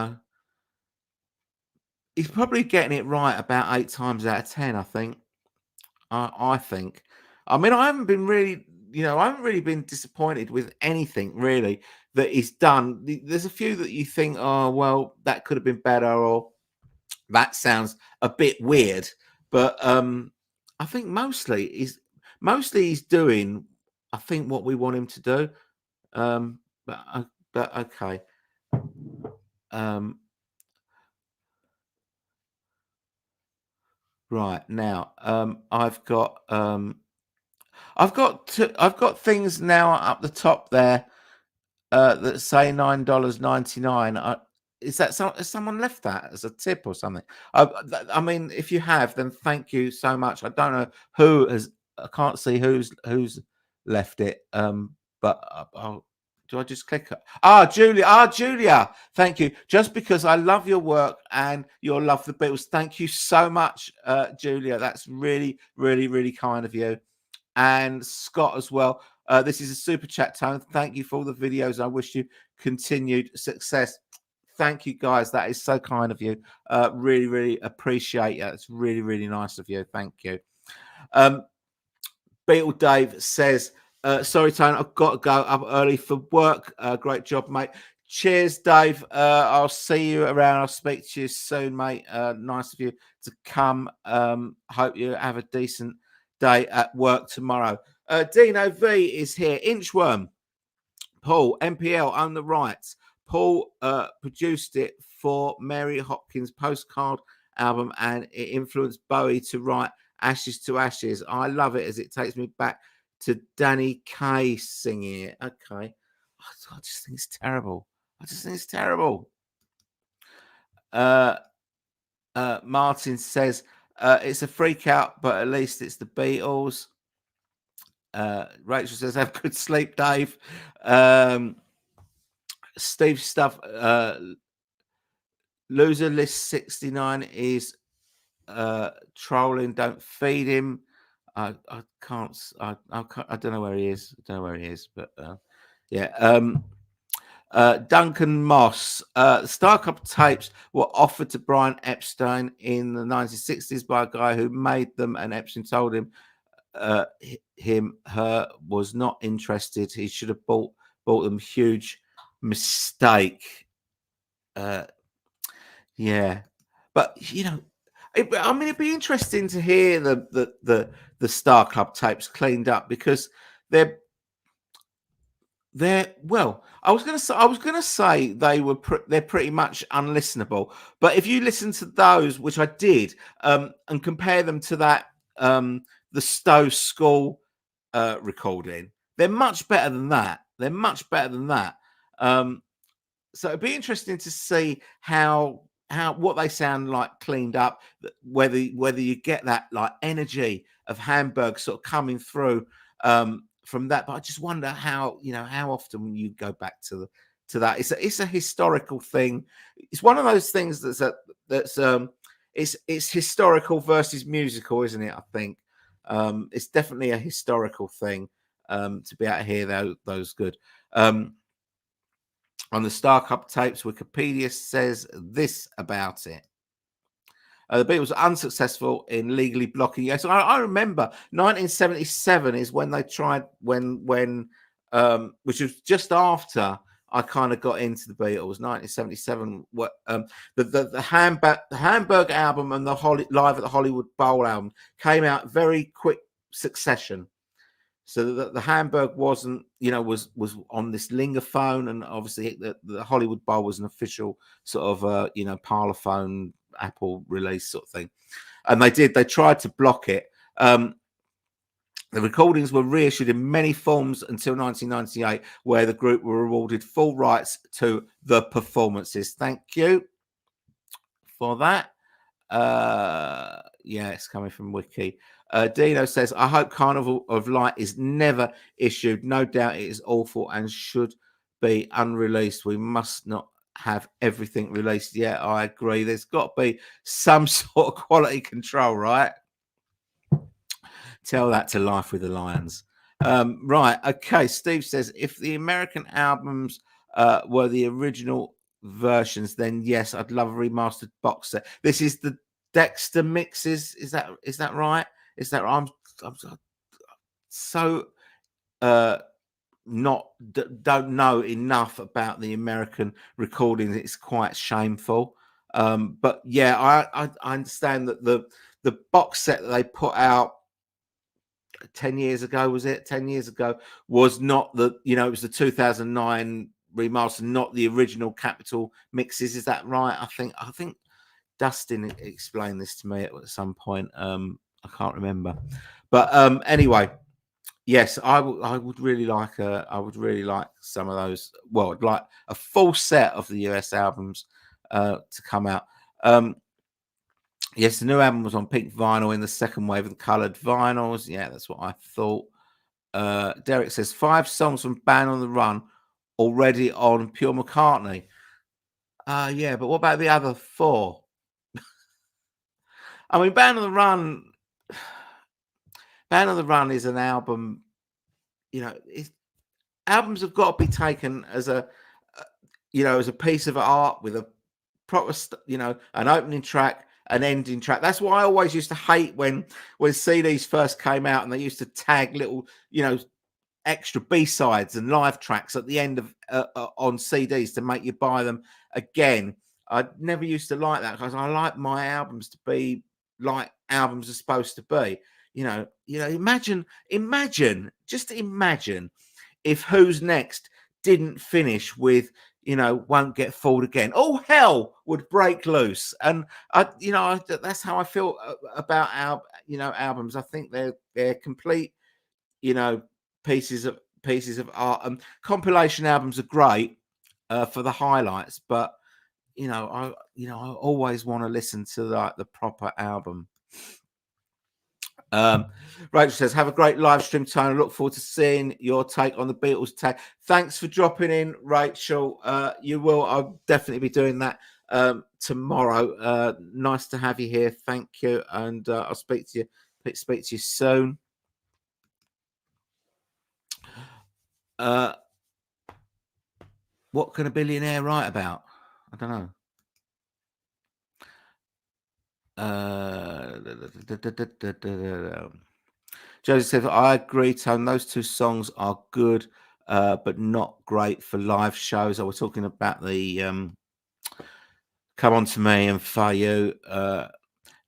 probably getting it right about 8 times out of 10, I think. I think. I mean, I haven't really been disappointed with anything really that he's done. There's a few that you think, oh, well, that could have been better, or that sounds a bit weird. But I think mostly he's doing I think what we want him to do. Um, but okay. Um, right now, I've got things now up the top there that say $9.99. Is that has someone left that as a tip or something? I mean, if you have, then thank you so much. I don't know who has. I can't see who's left it. But I'll, do I just click? Julia. Julia. Thank you. Just because I love your work and you'll love the Beatles. Thank you so much, Julia. That's really, really, really kind of you. And Scott as well. This is a super chat, Tone. Thank you for all the videos. I wish you continued success. Thank you, guys. That is so kind of you. Really, really appreciate it. It's really, really nice of you. Thank you. Beetle Dave says, sorry, Tone, I've got to go up early for work. Great job, mate. Cheers, Dave. I'll see you around. I'll speak to you soon, mate. Nice of you to come. Hope you have a decent day at work tomorrow. Dino V is here. Inchworm. Paul, MPL, own the rights. Paul produced it for Mary Hopkins' postcard album, and it influenced Bowie to write Ashes to Ashes. I love it as it takes me back to Danny Kaye singing it. Okay. I just think it's terrible. I just think it's terrible. Martin says, it's a freak out, but at least it's the Beatles. Rachel says, have good sleep, Dave. Steve Stuff, loser list 69 is trolling. Don't feed him. I can't. I don't know where he is. I don't know where he is. But yeah. Duncan Moss. The Star Club tapes were offered to Brian Epstein in the 1960s by a guy who made them, and Epstein told him her was not interested. He should have bought them. Huge mistake. Yeah, but you know, I mean, it'd be interesting to hear the Star Club tapes cleaned up, because they're well. I was gonna say they're pretty much unlistenable. But if you listen to those, which I did, and compare them to that the Stowe School recording, they're much better than that. They're much better than that. So it'd be interesting to see how what they sound like cleaned up, whether you get that like energy of Hamburg sort of coming through from that. But I just wonder how often you go back to that. It's a historical thing. It's one of those things it's historical versus musical, isn't it? I think it's definitely a historical thing to be able to hear those good. On the Star Cup tapes, Wikipedia says this about it. The Beatles were unsuccessful in legally blocking. Yes, I remember 1977 is when they tried, which was just after I kind of got into the Beatles. 1977, the Hamburg album and the Live at the Hollywood Bowl album came out very quick succession. So the Hamburg wasn't, was on this Lingerphone, and obviously the Hollywood Bowl was an official sort of, Parlophone Apple release sort of thing. And they tried to block it. The recordings were reissued in many forms until 1998, where the group were awarded full rights to the performances. Thank you for that. Yeah, it's coming from Wiki. Dino says, I hope Carnival of Light is never issued. No doubt it is awful and should be unreleased. We must not have everything released. Yeah, I agree. There's got to be some sort of quality control, right? Tell that to Life with the Lions. Right. Okay. Steve says, if the American albums were the original versions, then yes, I'd love a remastered box set. This is the Dexter mixes. Is that right? Is that right? I'm so don't know enough about the American recordings. It's quite shameful. But yeah, I understand that the box set that they put out 10 years ago, was it? 10 years ago was not the, it was the 2009 remaster, not the original Capitol mixes. Is that right? I think Dustin explained this to me at some point. I can't remember, but anyway, yes, I would really like some of those. Well, I'd like a full set of the US albums to come out. Yes, the new album was on pink vinyl in the second wave of the coloured vinyls. Yeah, that's what I thought. Derek says 5 songs from Band on the Run already on Pure McCartney. Yeah, but what about the other 4? I mean, Band on the Run. Band on the Run is an album. Albums have got to be taken as as a piece of art with a proper, an opening track, an ending track. That's why I always used to hate when CDs first came out and they used to tag little, extra B-sides and live tracks at the end of on CDs to make you buy them again. I never used to like that because I like my albums to be like albums are supposed to be. Imagine, just imagine if Who's Next didn't finish with Won't Get Fooled Again. All hell would break loose. And that's how I feel about our albums. I think they're complete pieces of art. Compilation albums are great for the highlights, but I always want to listen to the proper album. Rachel says, have a great live stream, Tony. I look forward to seeing your take on the Beatles tag. Thanks for dropping in, Rachel. I'll definitely be doing that tomorrow. Nice to have you here. Thank you. And I'll speak to you soon. What can a billionaire write about? I don't know. Joseph said, I agree, Tone. Those 2 songs are good, but not great for live shows. I was talking about the Come On To Me and For You.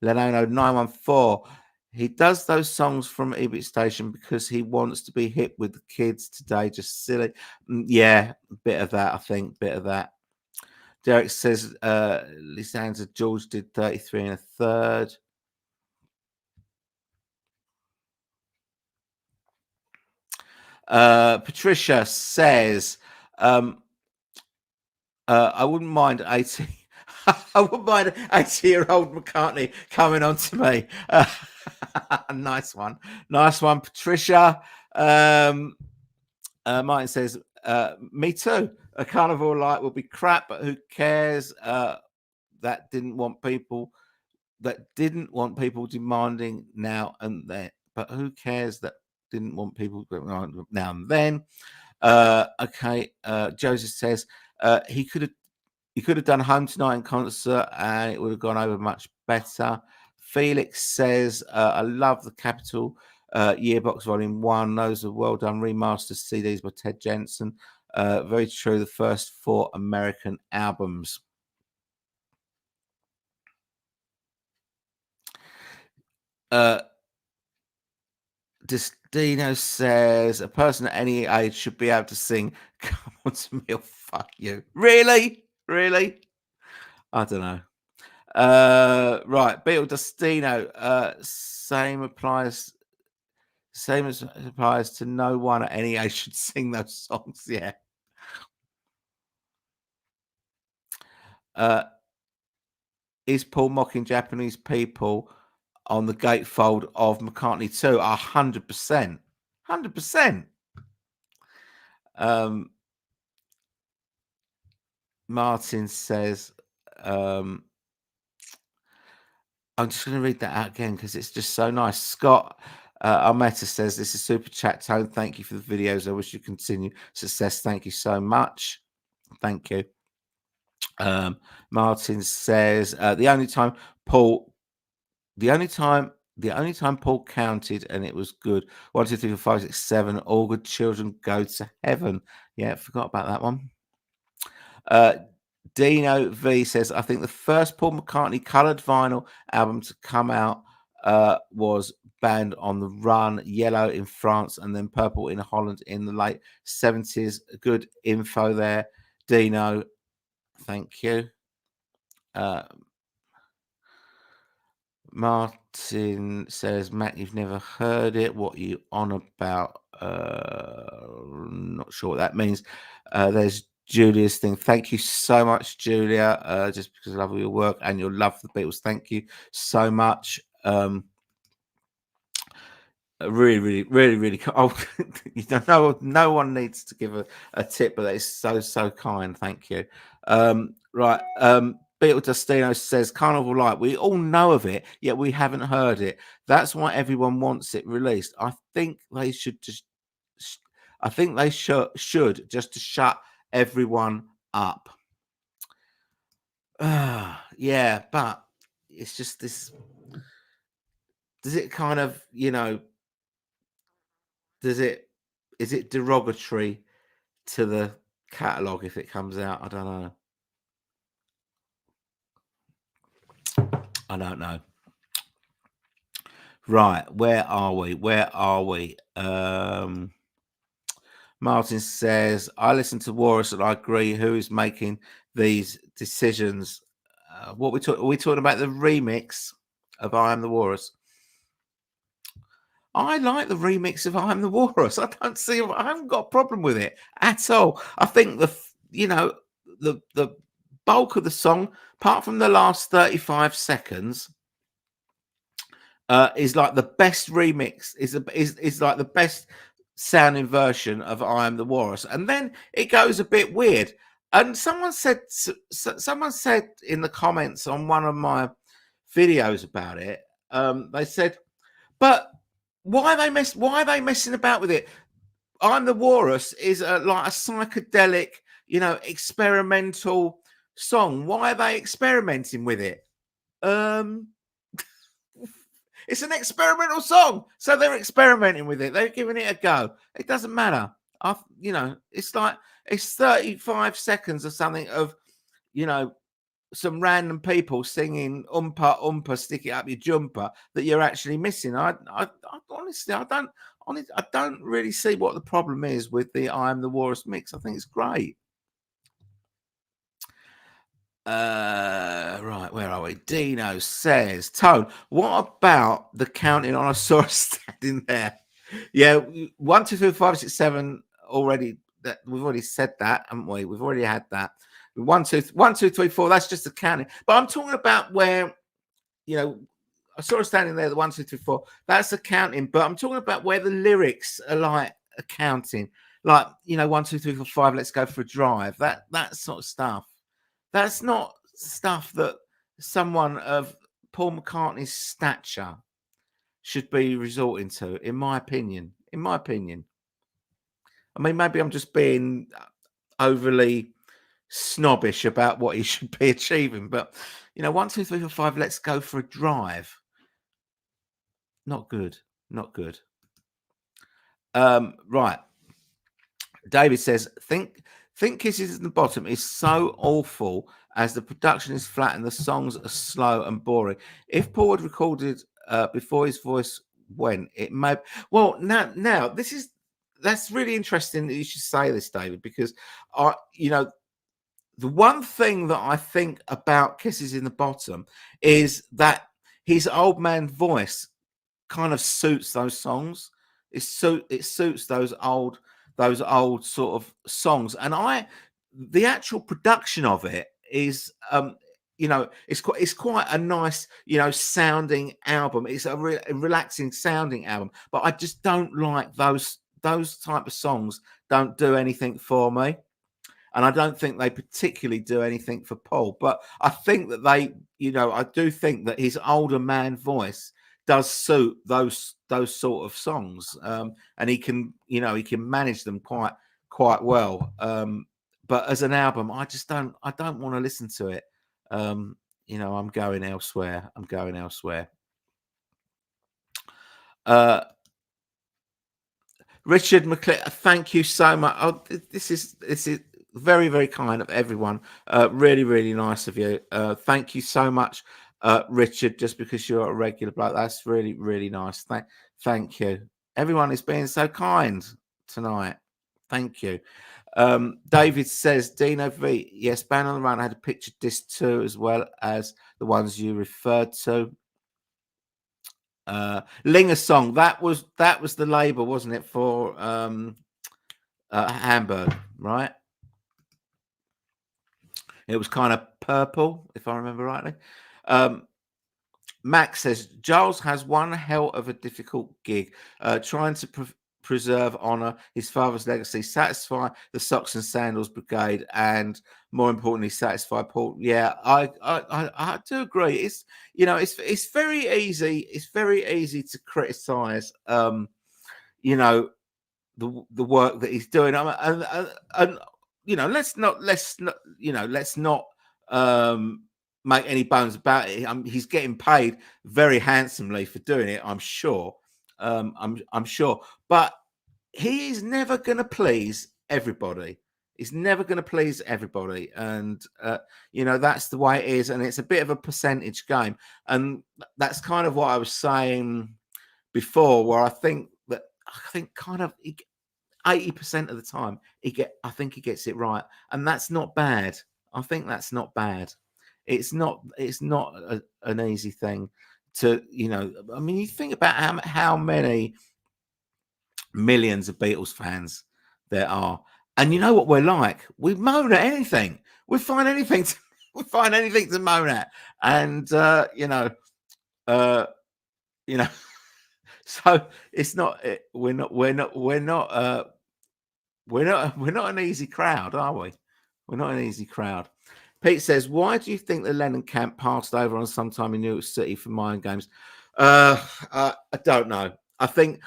Lennon 914. He does those songs from Ebert Station because he wants to be hip with the kids today. Just silly. Yeah, a bit of that, I think. Bit of that. Derek says, Lysander George did 33 1/3. Patricia says, I wouldn't mind 80. I wouldn't mind 80-year-old McCartney coming on to me. Nice one, Patricia. Martin says, me too. A carnival light will be crap, but who cares? That didn't want people demanding now and then. But who cares that didn't want people now and then? Okay. Joseph says he could have done Home Tonight in concert and it would have gone over much better. Felix says, I love the Capitol Yearbox Volume 1. Those are well done remastered CDs by Ted Jensen. Very true. The first 4 American albums. Destino says, a person at any age should be able to sing Come On To Me or Fuck You. Really? I don't know. Right, Beatle Destino. Same applies to no one at any age should sing those songs. Yeah. Is Paul mocking Japanese people on the gatefold of McCartney 2? 100%. 100%. Martin says, I'm just going to read that out again because it's just so nice. Scott Armetta says, this is super chat tone. Thank you for the videos. I wish you continue success. Thank you so much. Thank you. Martin says, the only time Paul counted and it was good. 1, 2, 3, 4, 5, 6, 7. All good children go to heaven. Yeah, forgot about that one. Dino V says, I think the first Paul McCartney coloured vinyl album to come out was band on the run, Yellow in France and then Purple in Holland in the late 70s. Good info there, Dino. Thank you. Martin says, Matt, you've never heard it. What are you on about? Not sure what that means. There's Julia's thing. Thank you so much, Julia. Just because I love all your work and you'll love the Beatles. Thank you so much. Really. Oh, you don't know. No one needs to give a tip, but that is so kind. Thank you. Right. Beetle Dustino says Carnival Light. We all know of it, yet we haven't heard it. That's why everyone wants it released. I think they should just. I think they should just to shut everyone up. Yeah, but it's just this. Does it kind of, is it derogatory to the catalogue if it comes out? I don't know. Right, where are we? Martin says, I listen to Walrus and I agree. Who is making these decisions? Are we talking about the remix of I Am the Walrus? I like the remix of I Am the Walrus. I haven't got a problem with it at all. I think the bulk of the song, apart from the last 35 seconds, is like the best remix, is like the best sounding version of I Am the Walrus. And then it goes a bit weird. And someone said in the comments on one of my videos about it, they said, but why are they messing about with it? I'm the Walrus is like a psychedelic, experimental song. Why are they experimenting with it? It's an experimental song, so they're experimenting with it. They're giving it a go. It doesn't matter. It's like it's 35 seconds or something of, some random people singing "Oompa Oompa, stick it up your jumper" that you're actually missing. I honestly, I don't really see what the problem is with the "I Am the Walrus" mix. I think it's great. Right, where are we? Dino says, Tone, what about the counting on a source standing there? Yeah, 1, 2, 3, 4, 5, 6, 7 already. That we've already said that, haven't we? We've already had that. 1, 2, 3, 4. That's just the counting. But I'm talking about where, I saw her standing there. The 1, 2, 3, 4. That's the counting. But I'm talking about where the lyrics are like a counting, like 1, 2, 3, 4, 5. Let's go for a drive. That sort of stuff. That's not stuff that someone of Paul McCartney's stature should be resorting to, in my opinion. I mean, maybe I'm just being overly snobbish about what he should be achieving, but 1, 2, 3, 4, 5. Let's go for a drive. Not good. Right. David says, think Kisses in the Bottom is so awful as the production is flat and the songs are slow and boring. If Paul had recorded before his voice went, it may. Well, now that's really interesting that you should say this, David, because the one thing that I think about Kisses in the Bottom is that his old man voice kind of suits those songs. It suits those old sort of songs, and the actual production of it is it's quite a nice sounding album. It's a relaxing sounding album, but I just don't like those type of songs. Don't do anything for me, and I don't think they particularly do anything for Paul. But I think that I do think that his older man voice does suit those sort of songs, and he can manage them quite well. But as an album, I don't want to listen to it. I'm going elsewhere. Richard McClure, thank you so much. Oh, this is very, very kind of everyone. Really, really nice of you. Thank you so much Richard, just because you're a regular bloke. That's really, really nice. Thank you. Everyone is being so kind tonight. Thank you. David says, Dino V, yes, Band on the Run had a picture disc too, as well as the ones you referred to. Linger Song, that was the label, wasn't it, for Hamburg, right? It was kind of purple, if I remember rightly. Max says, Giles has one hell of a difficult gig, trying to preserve honour, his father's legacy, satisfy the Socks and Sandals Brigade, and more importantly, satisfy Paul. Yeah, I do agree. It's, you know, it's very easy. It's very easy to criticise, you know, the work that he's doing. And you know, let's not make any bones about it. He's getting paid very handsomely for doing it, I'm sure. I'm sure, but he is never going to please everybody. He's never going to please everybody, and you know, that's the way it is. And it's a bit of a percentage game, and that's kind of what I was saying before, where I think kind of 80% of the time I think he gets it right, and that's not bad. I think that's not bad. It's not an easy thing to, you know. I mean, you think about how many millions of Beatles fans there are, and you know what we're like. We moan at anything. We find anything. We find anything to moan at, and you know. So it's not. We're not an easy crowd, are we? We're not an easy crowd. Pete says, why do you think the Lennon camp passed over on Sometime in New York City for mind games? I don't know. I think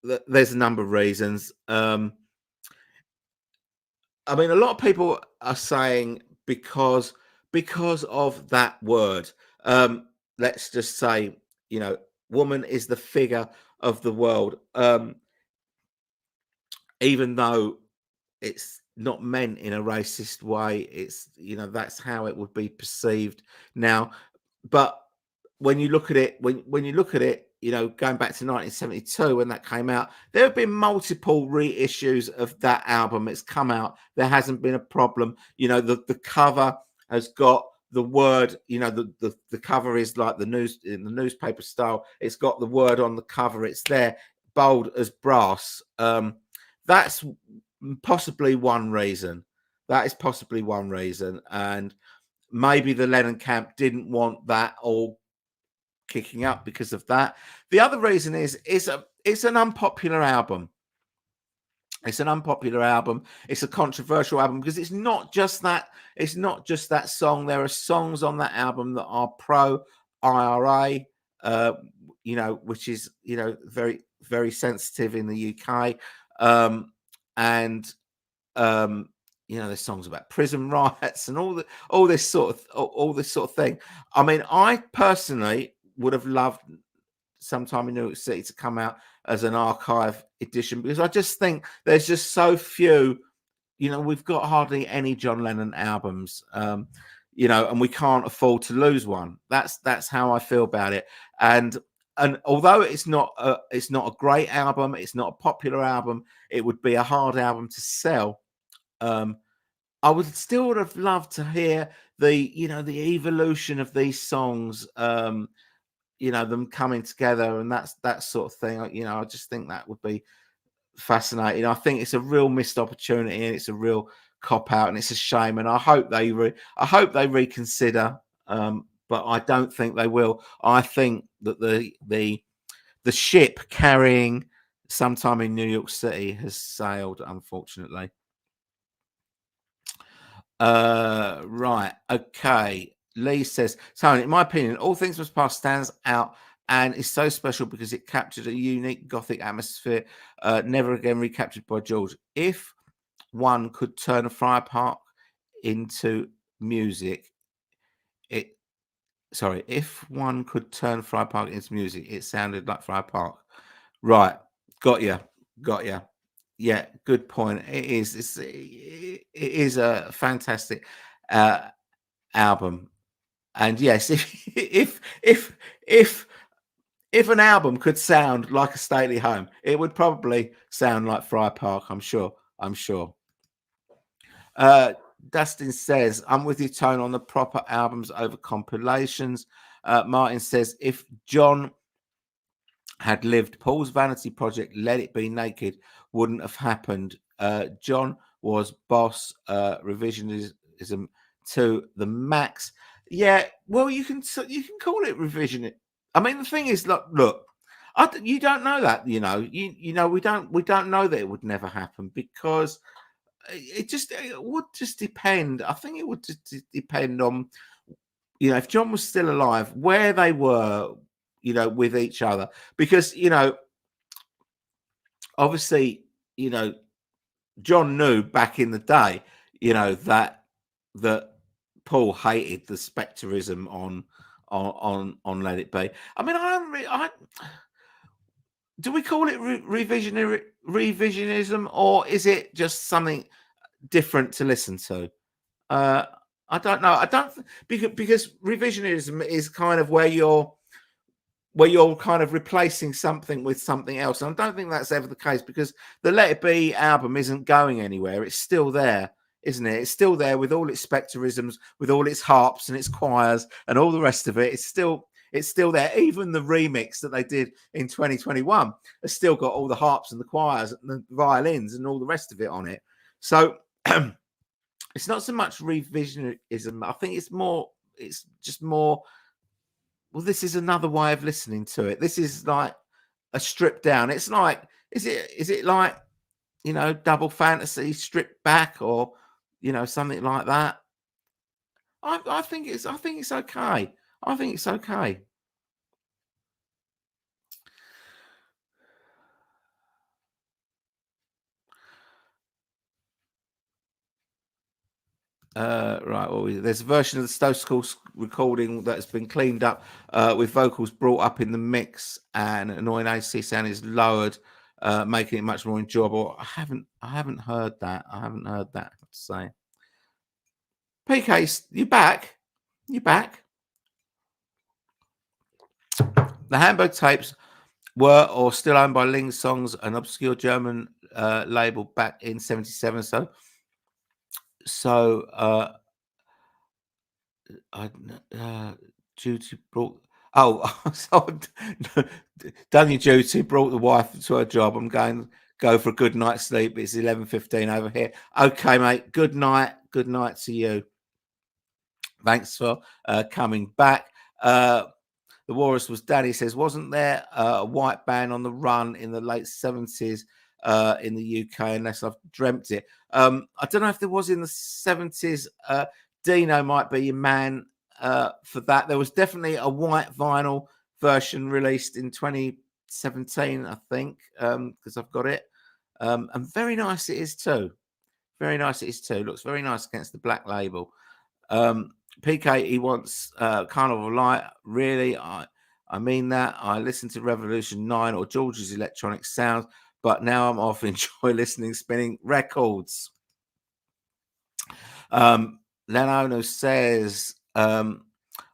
that there's a number of reasons. I mean, a lot of people are saying because of that word. Let's just say, you know, woman is the figure of the world. Even though it's not meant in a racist way, it's, you know, that's how it would be perceived now. But when you look at it, when you look at it, you know, going back to 1972 when that came out, there have been multiple reissues of that album. It's come out. There hasn't been a problem. You know, the cover has got the word, you know, the cover is like the newspaper style. It's got the word on the cover. It's there, bold as brass. That's possibly one reason. That is possibly one reason. And maybe the Lennon camp didn't want that all kicking up because of that. The other reason is it's an unpopular album. It's an unpopular album. It's a controversial album because it's not just that. It's not just that song. There are songs on that album that are pro IRA, you know, which is, you know, very, very sensitive in the UK. And you know, there's songs about prison riots and all this sort of thing. I mean, I personally would have loved Sometime in New York City to come out as an archive edition, because I just think there's just so few. You know, we've got hardly any John Lennon albums, you know, and we can't afford to lose one. That's how I feel about it. And although it's not a great album, it's not a popular album, it would be a hard album to sell. I would still have loved to hear the evolution of these songs, you know, them coming together and that sort of thing. You know, I just think that would be fascinating. I think it's a real missed opportunity, and it's a real cop out, and it's a shame. And I hope they reconsider, but I don't think they will. I think that the ship carrying Sometime in New York City has sailed, unfortunately. Right. Okay. Lee says, Tony, in my opinion, All Things Must Pass stands out and is so special because it captured a unique gothic atmosphere, never again recaptured by George. If one could turn a Friar Park into music, if one could turn Friar Park into music, it sounded like Friar Park. Right. Got you. Yeah, good point. It is a fantastic album. And yes, if if an album could sound like a stately home, it would probably sound like Friar Park. I'm sure. I'm sure. Uh, Dustin says, "I'm with you, Tone, on the proper albums over compilations." Martin says, "If John had lived, Paul's vanity project, Let It Be Naked, wouldn't have happened. John was boss, revisionism to the max." Yeah, well, you can call it revision. I mean, the thing is, look, you don't know that, you know, we don't know that it would never happen because it would just depend. I think it would just depend on, if John was still alive, where they were, with each other, because obviously, you know, John knew back in the day, that Paul hated the spectrism on Let It Be. I mean, do we call it revisionism, or is it just something different to listen to? Uh, I don't know. I don't because revisionism is kind of where you're kind of replacing something with something else. And I don't think that's ever the case because the Let It Be album isn't going anywhere. It's still there, isn't it? It's still there with all its spectrisms, with all its harps and its choirs and all the rest of it. It's still there. Even the remix that they did in 2021 has still got all the harps and the choirs and the violins and all the rest of it on it. So it's not so much revisionism. I think it's just more, well, this is another way of listening to it. This is like a stripped down. It's like, is it like, double fantasy stripped back, or something like that? I think it's okay. I think it's okay. Right. Well, there's a version of the Stowe School recording that has been cleaned up with vocals brought up in the mix, and annoying AC sound is lowered, making it much more enjoyable. I haven't heard that. I haven't heard that. I have to say. PK, you back? You back? The Hamburg tapes were or still owned by Ling Songs, an obscure German label back in '77. So I duty brought. Oh, so done your duty. Brought the wife to her job. I'm going go for a good night's sleep. It's 11:15 over here. Okay, mate. Good night. Good night to you. Thanks for coming back. The Walrus was Daddy says, wasn't there a white band on the run in the late 70s in the UK, unless I've dreamt it? I don't know if there was in the 70s. Dino might be your man for that. There was definitely a white vinyl version released in 2017, I think, because I've got it. And very nice it is too. Very nice it is too. Looks very nice against the black label. PK, he wants Carnival Light. Really, I mean that. I listened to Revolution 9 or George's Electronic Sounds, but now I'm off enjoy listening, spinning records. Leno says, I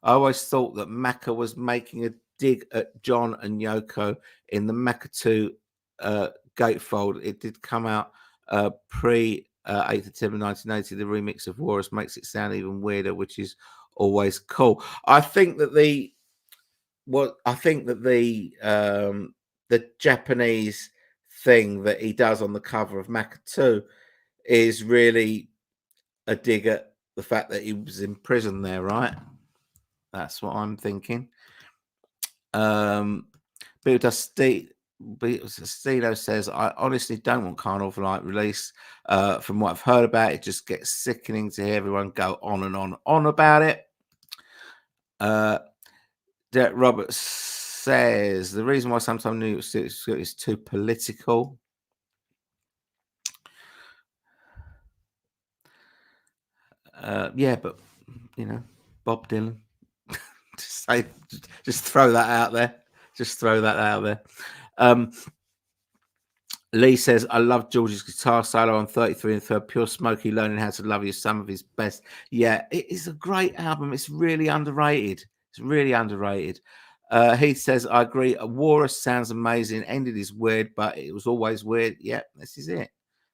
always thought that Macca was making a dig at John and Yoko in the Macca 2 gatefold. It did come out pre 8th of September 1980. The remix of Walrus makes it sound even weirder, which is always cool. I think that the Japanese thing that he does on the cover of Macca 2 is really a dig at the fact that he was in prison there, right? That's what I'm thinking. Stilo says, I honestly don't want Carnival Light release. From what I've heard about it, it just gets sickening to hear everyone go on and on about it. Derek Roberts says, the reason why sometimes New York City is too political. Yeah, but Bob Dylan. Just throw that out there. Just throw that out there. Lee says, I love George's guitar solo on 33 and Third. Pure Smokey learning how to love you. Some of his best. Yeah, it is a great album. It's really underrated. It's really underrated. He says, I agree. Walrus sounds amazing. Ended is weird, but it was always weird. Yeah, this is it.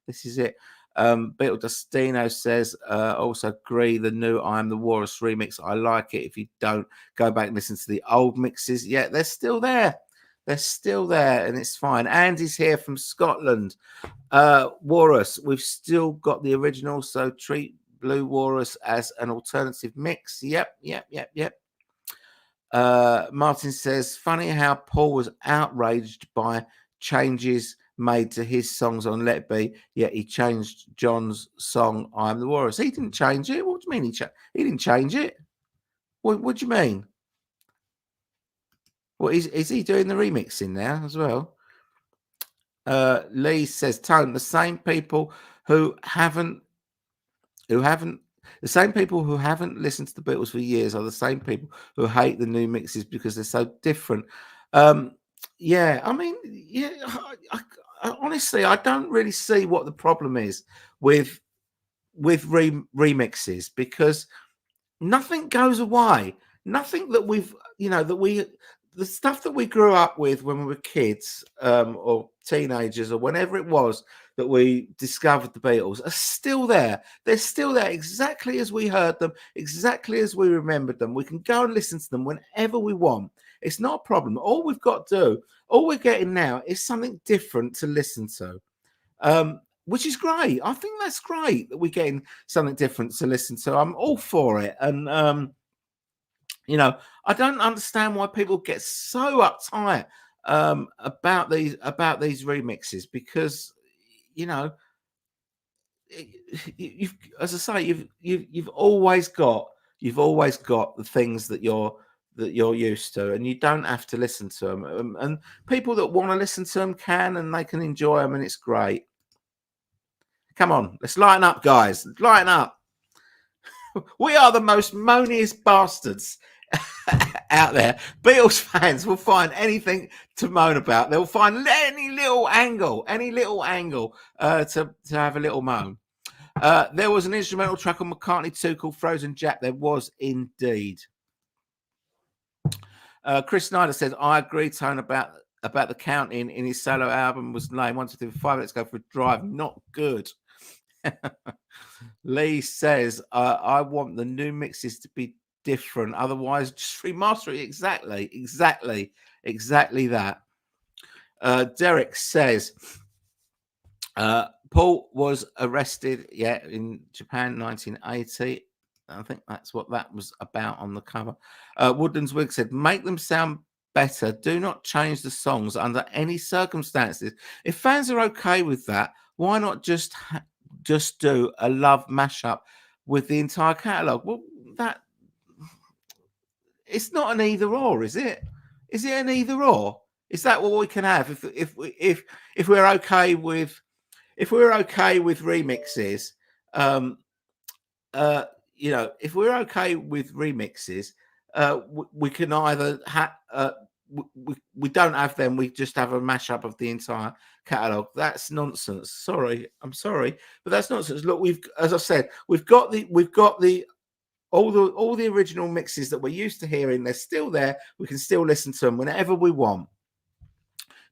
This is it. Beatle Dustino says, also agree. The new I Am the Walrus remix. I like it. If you don't, go back and listen to the old mixes. Yeah, they're still there. They're still there, and it's fine. Andy's here from Scotland. Walrus, we've still got the original, so treat Blue Walrus as an alternative mix. Yep. Martin says, funny how Paul was outraged by changes made to his songs on Let It Be, yet he changed John's song, I Am the Walrus. He didn't change it. What do you mean he didn't change it? What do you mean? What is he doing the remixing now as well? Lee says, Tone, the same people who haven't listened to the Beatles for years are the same people who hate the new mixes because they're so different. Yeah, I mean, yeah, honestly, I don't really see what the problem is with remixes, because nothing goes away. Nothing that the stuff that we grew up with when we were kids, or teenagers, or whenever it was that we discovered the Beatles, are still there. They're still there exactly as we heard them, exactly as we remembered them. We can go and listen to them whenever we want. It's not a problem. All we've got to do, all we're getting now, is something different to listen to. Which is great. I think that's great that we're getting something different to listen to. I'm all for it. And, I don't understand why people get so uptight about these remixes, because, you've, as I say, you've always got the things that you're used to, and you don't have to listen to them. And people that want to listen to them can, and they can enjoy them, and it's great. Come on, let's lighten up, guys. Lighten up. We are the most moaniest bastards out there. Beatles fans will find anything to moan about. They'll find any little angle to have a little moan. There was an instrumental track on McCartney 2 called Frozen Jack. There was indeed. Chris Snyder says, I agree, Tone, about the counting in his solo album was lame. 1, 2, 3, 5. Let's go for a drive. Not good. Lee says, I want the new mixes to be different. Otherwise, just remaster it. Exactly that. Derek says, Paul was arrested, in Japan, 1980. I think that's what that was about on the cover. Woodland's Wig said, make them sound better. Do not change the songs under any circumstances. If fans are okay with that, why not just do a Love mashup with the entire catalogue? Well, it's not an either or, is it? Is it an either or? Is that what we can have if we're okay with remixes? If we're okay with remixes, we can either we don't have them. We just have a mashup of the entire catalog. That's nonsense. I'm sorry, but that's nonsense. Look, as I said, we've got all the original mixes that we're used to hearing. They're still there. We can still listen to them whenever we want.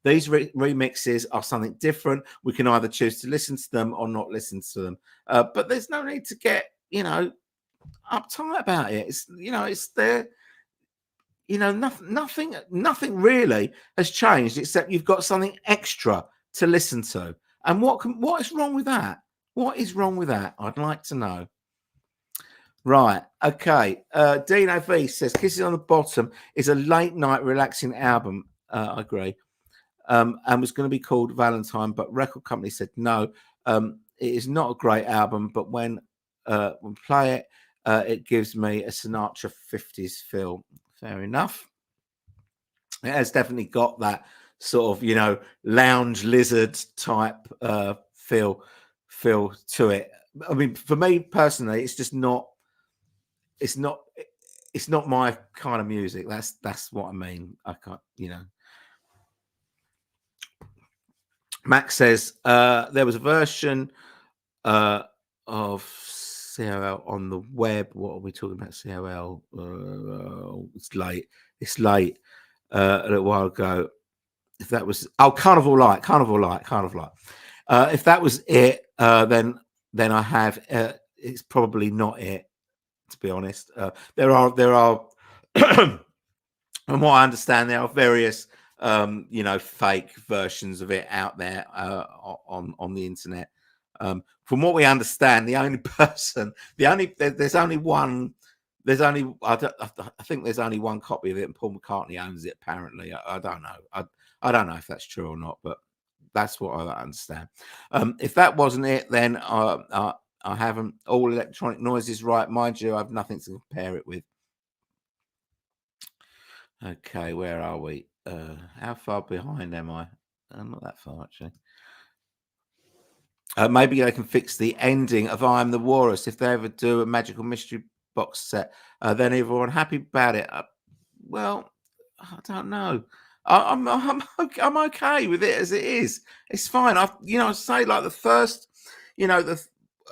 These remixes are something different. We can either choose to listen to them or not listen to them. But there's no need to get uptight about it. It's there. Nothing really has changed, except you've got something extra to listen to. And what is wrong with that? What is wrong with that? I'd like to know. Right. Okay. Dino V says, Kisses on the Bottom is a late night relaxing album. I agree. And was going to be called Valentine, but record company said no. It is not a great album, but when we play it, it gives me a Sinatra 50s feel. Fair enough. It has definitely got that sort of, lounge lizard type feel to it. I mean, for me personally, it's just not. It's not my kind of music. That's what I mean. I can't, Max says there was a version of COL on the web. What are we talking about? COL. It's late. It's late. A little while ago. If that was Carnival Light. If that was it, then I have. It's probably not it. To be honest, there are. From what I understand, there are various, fake versions of it out there on the internet. From what we understand, the only person, there's only one. I think there's only one copy of it, and Paul McCartney owns it. Apparently, I don't know. I don't know if that's true or not, but that's what I understand. If that wasn't it, then I haven't. All electronic noises, right? Mind you, I have nothing to compare it with. Okay, where are we? How far behind am I? I'm not that far, actually. Maybe they can fix the ending of I Am the Walrus if they ever do a Magical Mystery Box set. Then everyone happy about it. Well, I don't know. I'm okay with it as it is. It's fine. I say like the first, I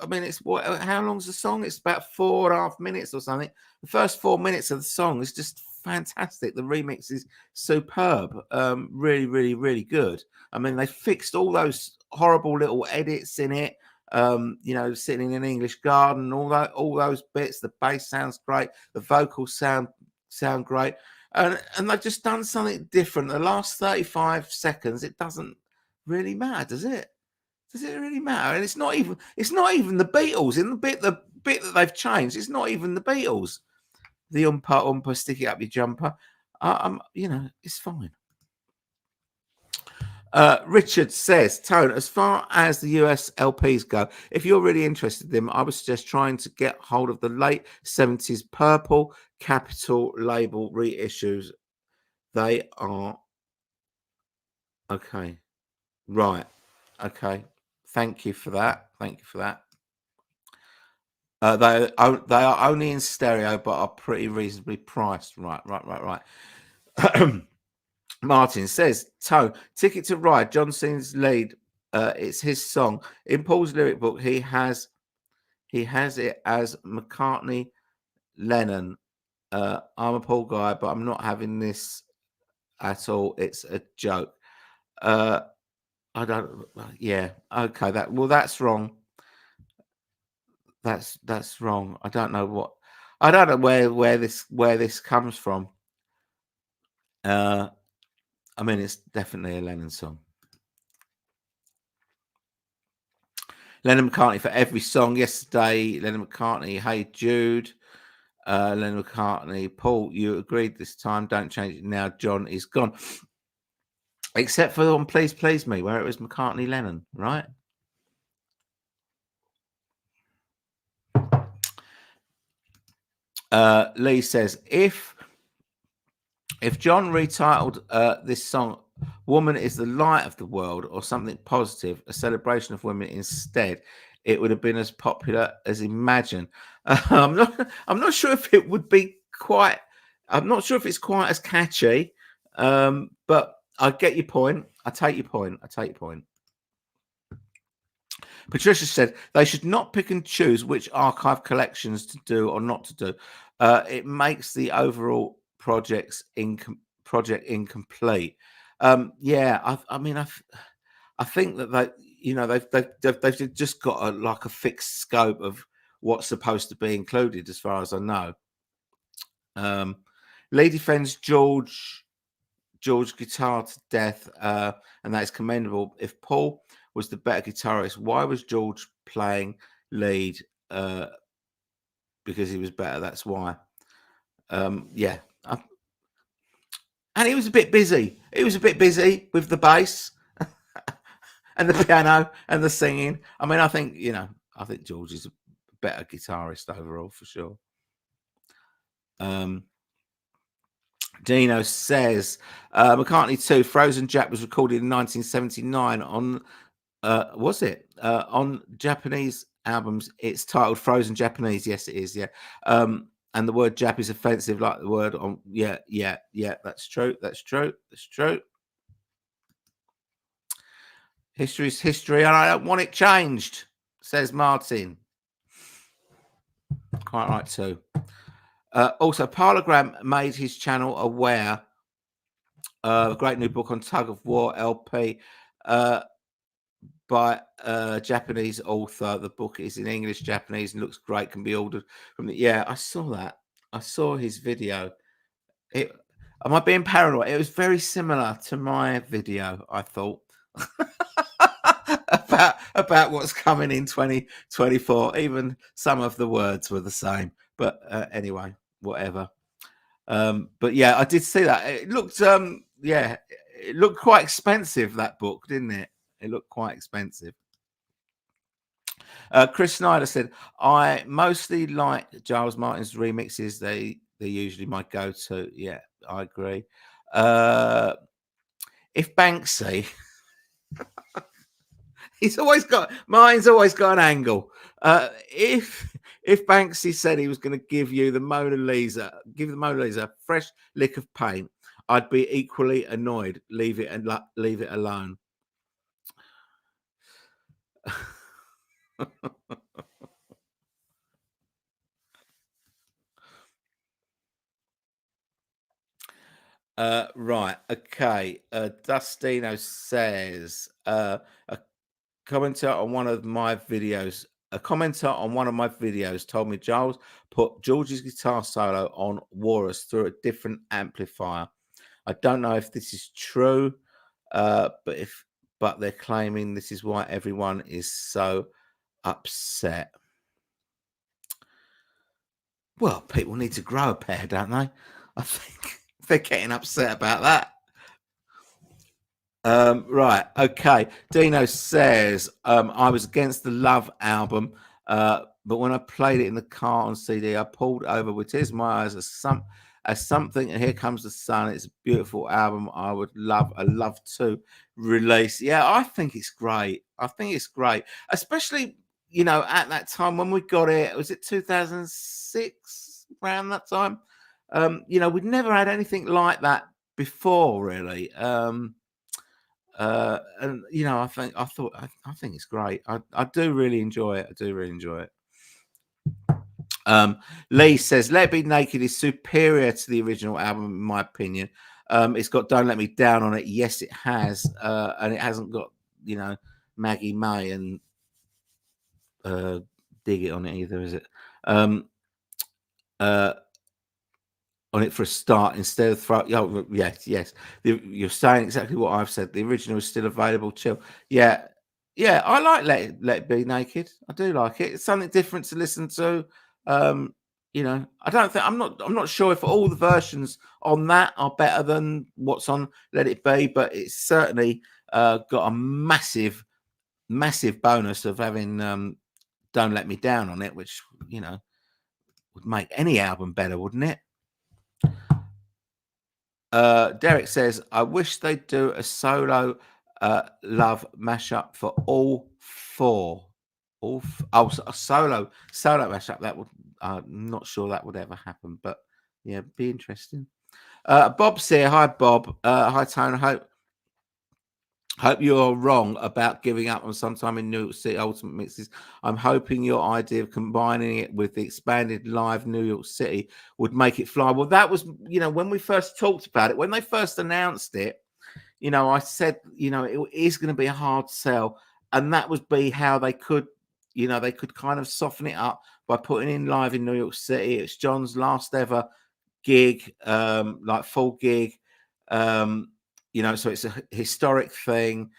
mean, it's what? How long's the song? It's about 4.5 minutes or something. The first 4 minutes of the song is just fantastic. The remix is superb. Really, really, really good. I mean, they fixed all those horrible little edits in it. Sitting in an English garden, all those bits. The bass sounds great. The vocals sound great. And they've just done something different. The last 35 seconds, it doesn't really matter, does it? Does it really matter? And it's not even the Beatles in the bit that they've changed. It's not even the Beatles. The umpa, stick it up your jumper. It's fine. Richard says, Tone, as far as the US LPs go, if you're really interested in them, I would suggest trying to get hold of the late 70s Purple Capitol label reissues. They are okay. Right. Okay. Thank you for that. They are only in stereo, but are pretty reasonably priced. Right. Martin says, Tone, Ticket to Ride, John Cena's lead. It's his song. In Paul's lyric book, he has it as McCartney, Lennon. I'm a Paul guy, but I'm not having this at all. It's a joke. I don't. Yeah. Okay. That's wrong. That's wrong. I don't know where this comes from. I mean, it's definitely a Lennon song. Lennon McCartney for every song. Yesterday, Lennon McCartney, Hey Jude. Lennon McCartney, Paul, you agreed this time. Don't change it now. John is gone. Except for on Please Please Me, where it was McCartney Lennon, right? Lee says, if John retitled this song Woman is the Light of the World or something positive, a celebration of women instead, it would have been as popular as Imagine. I'm not sure if it would be quite. I'm not sure if it's quite as catchy, but I get your point. I take your point. Patricia said they should not pick and choose which archive collections to do or not to do. It makes the overall project incomplete. I think that they've just got a fixed scope of what's supposed to be included, as far as I know. Lee defends George guitar to death, and that is commendable. If Paul was the better guitarist, why was George playing lead? Because he was better. That's why. And he was a bit busy. He was a bit busy with the bass and the piano and the singing. I mean, I think George is a better guitarist overall for sure. Dino says McCartney 2 Frozen Jack was recorded in 1979 on was it on Japanese albums. It's titled Frozen Japanese. Yes, it is. Yeah. And the word Jap is offensive, like the word on. Yeah. That's true. History's history, and I don't want it changed, says Martin. Quite right, too. Also, Parlogram made his channel aware of a great new book on tug of war LP by a Japanese author. The book is in English, Japanese, and looks great. Can be ordered from the. Yeah, I saw that. I saw his video. It. Am I being paranoid? It was very similar to my video, I thought. about what's coming in 2024. Even some of the words were the same. But anyway, whatever. But yeah, I did see that. It looked it looked quite expensive, that book, didn't it? It looked quite expensive. Chris Snyder said, I mostly like Giles Martin's remixes. They're usually my go-to. Yeah, I agree. If Banksy, Martin's always got an angle. If Banksy said he was going to give the Mona Lisa a fresh lick of paint, I'd be equally annoyed. Leave it alone. Right, okay. Dustino says a commenter on one of my videos. A commenter on one of my videos told me Giles put George's guitar solo on Walrus through a different amplifier. I don't know if this is true, but they're claiming this is why everyone is so upset. Well, people need to grow a pair, don't they? I think they're getting upset about that. Right, okay. Dino says, I was against the Love album, but when I played it in the car on CD, I pulled over with tears in my eyes as something, and Here Comes the Sun. It's a beautiful album. I love to release. Yeah, I think it's great. Especially, at that time when we got it, was it 2006, around that time? We'd never had anything like that before, really. And I think it's great. I do really enjoy it. Lee says Let It Be Naked is superior to the original album, in my opinion. It's got Don't Let Me Down on it. Yes, it has. And it hasn't got, Maggie May and Dig It on it either, is it? On it for a start instead of throw. Oh, yes. You're saying exactly what I've said. The original is still available. Chill. Yeah. I like Let It Be Naked. I do like it. It's something different to listen to. I don't think I'm not sure if all the versions on that are better than what's on Let It Be, but it's certainly got a massive bonus of having Don't Let Me Down on it, which would make any album better, wouldn't it? Derek says, I wish they'd do a solo Love mashup for all four. A solo mashup. That would, I'm not sure that would ever happen, but yeah, be interesting. Bob's here. Hi, Bob. Hi, Tone. Hope you're wrong about giving up on Sometime in New York City Ultimate Mixes. I'm hoping your idea of combining it with the expanded live New York City would make it fly. Well, that was, when we first talked about it, when they first announced it, I said, it is going to be a hard sell. And that would be how they could, they could kind of soften it up by putting in live in New York City. It's John's last ever gig, like full gig. So it's a historic thing.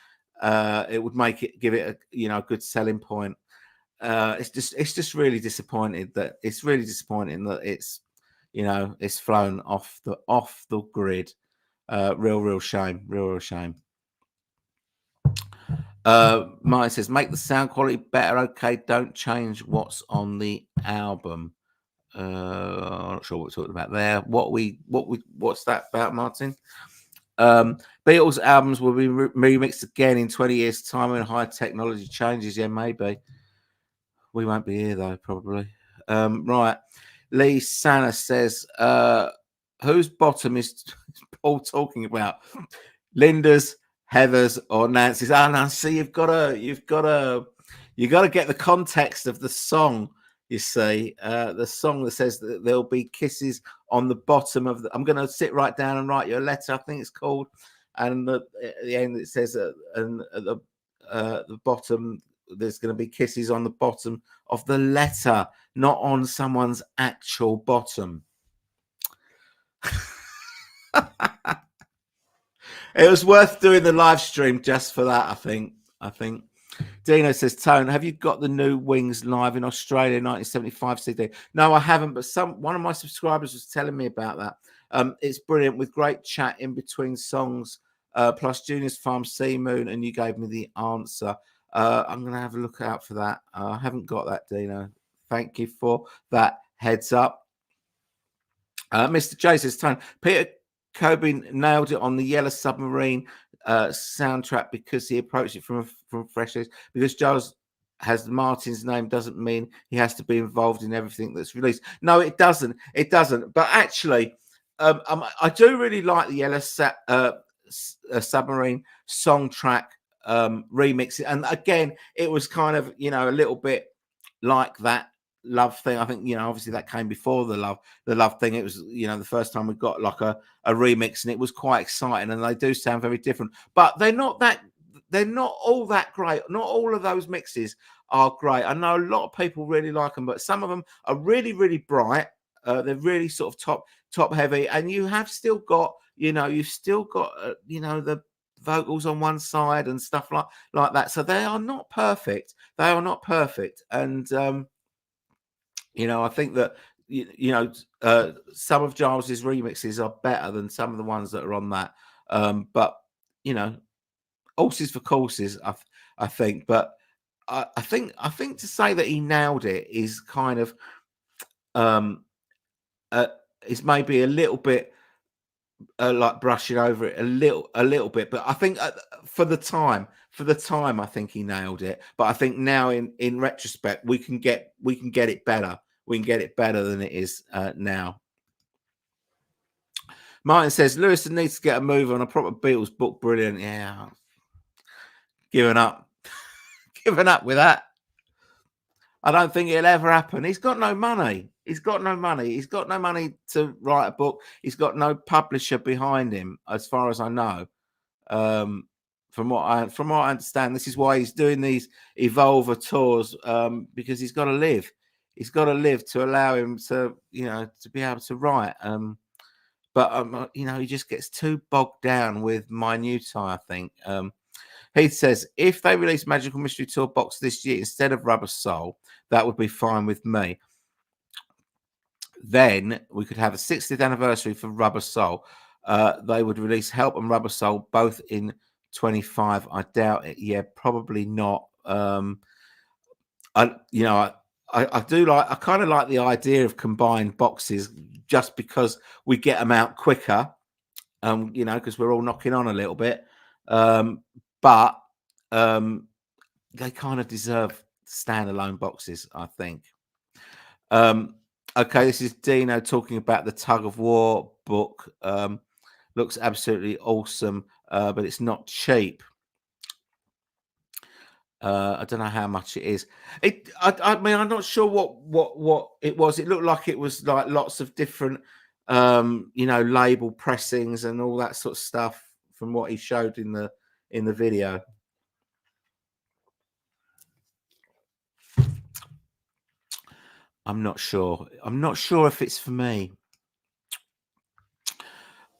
It would give it a good selling point. It's just really disappointing that it's it's flown off the grid. Real shame. Martin says, make the sound quality better. Okay, don't change what's on the album. I'm not sure what we're talking about there. What's that about, Martin? Beatles albums will be remixed again in 20 years' time when high technology changes. Yeah, maybe. We won't be here though, probably. Right. Lee Sanna says, whose bottom is Paul talking about? Linda's, Heather's or Nancy's. Oh, Nancy, you've got to get the context of the song. You see, the song that says that there'll be kisses on the bottom of the. I'm going to sit right down and write you a letter. I think it's called, and at the end it says, and at the bottom there's going to be kisses on the bottom of the letter, not on someone's actual bottom. It was worth doing the live stream just for that, I think. Dino says, Tone, have you got the new Wings live in Australia 1975 CD? No, I haven't, but one of my subscribers was telling me about that. It's brilliant with great chat in between songs, plus Junior's Farm Sea Moon, and you gave me the answer. I'm going to have a look out for that. I haven't got that, Dino. Thank you for that heads up. Mr. J says, Tone, Peter Cobain nailed it on the Yellow Submarine soundtrack because he approached it from fresh eyes. Because Giles has Martin's name doesn't mean he has to be involved in everything that's released. No, it doesn't. It doesn't. But actually, I do really like the Yellow Submarine song track remix. And again, it was kind of, a little bit like that Love thing. I think, obviously that came before the Love thing. It was, the first time we got like a remix, and it was quite exciting, and they do sound very different, but they're not all that great. Not all of those mixes are great. I know a lot of people really like them, but some of them are really, really bright. They're really sort of top heavy, and you have still got, the vocals on one side and stuff like that. So they are not perfect. And I think that some of Giles's remixes are better than some of the ones that are on that. But horses for courses, I think. But I think to say that he nailed it is kind of is maybe a little bit like brushing over it a little bit. But I think for the time, I think he nailed it. But I think now in retrospect, we can get it better. We can get it better than it is now. Martin says Lewison needs to get a move on a proper Beatles book. Brilliant. Yeah. Giving up with that. I don't think it'll ever happen. He's got no money. He's got no money to write a book. He's got no publisher behind him, as far as I know. From what I understand, this is why he's doing these Evolver tours, because he's got to live. He's got to live to allow him to, to be able to write. But he just gets too bogged down with minutiae, I think. Heath says, if they release Magical Mystery Tour box this year instead of Rubber Soul, that would be fine with me. Then we could have a 60th anniversary for Rubber Soul. They would release Help and Rubber Soul both in 25. I doubt it. Yeah, probably not. I kind of like the idea of combined boxes just because we get them out quicker. Because we're all knocking on a little bit. But they kind of deserve standalone boxes, I think. Okay, this is Dino talking about the Tug of War book. Looks absolutely awesome, but it's not cheap. I don't know how much it is. I mean, I'm not sure what it was. It looked like it was like lots of different, label pressings and all that sort of stuff from what he showed in the video. I'm not sure. I'm not sure if it's for me.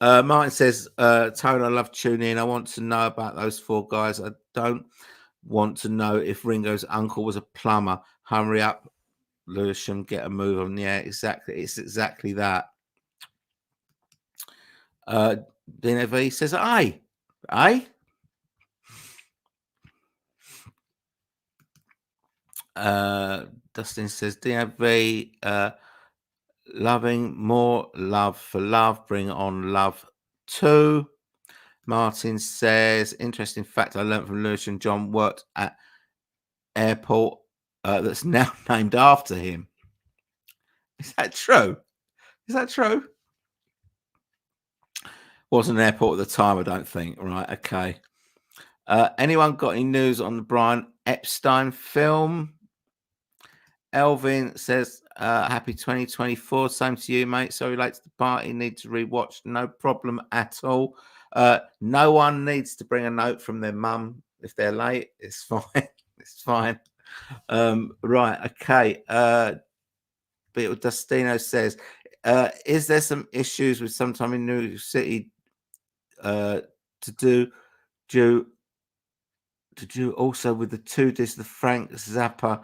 Martin says, Tone, I love tuning in. I want to know about those four guys. I don't want to know if Ringo's uncle was a plumber. Hurry up, Lewisham, get a move on. Yeah, exactly. It's exactly that. Dino V says, aye. Dustin says, Dino V, loving more love for love. Bring on love too. Martin says, interesting fact I learned from Lewis and John worked at airport that's now named after him. Is that true? Wasn't an airport at the time, I don't think. Right, okay. Anyone got any news on the Brian Epstein film? Elvin says, happy 2024. Same to you, mate. Sorry late to the party. Need to rewatch. No problem at all. No one needs to bring a note from their mum if they're late. It's fine. It's fine. Right. Okay. But Dustino says, is there some issues with sometime in New York City to do also with the two discs, the Frank Zappa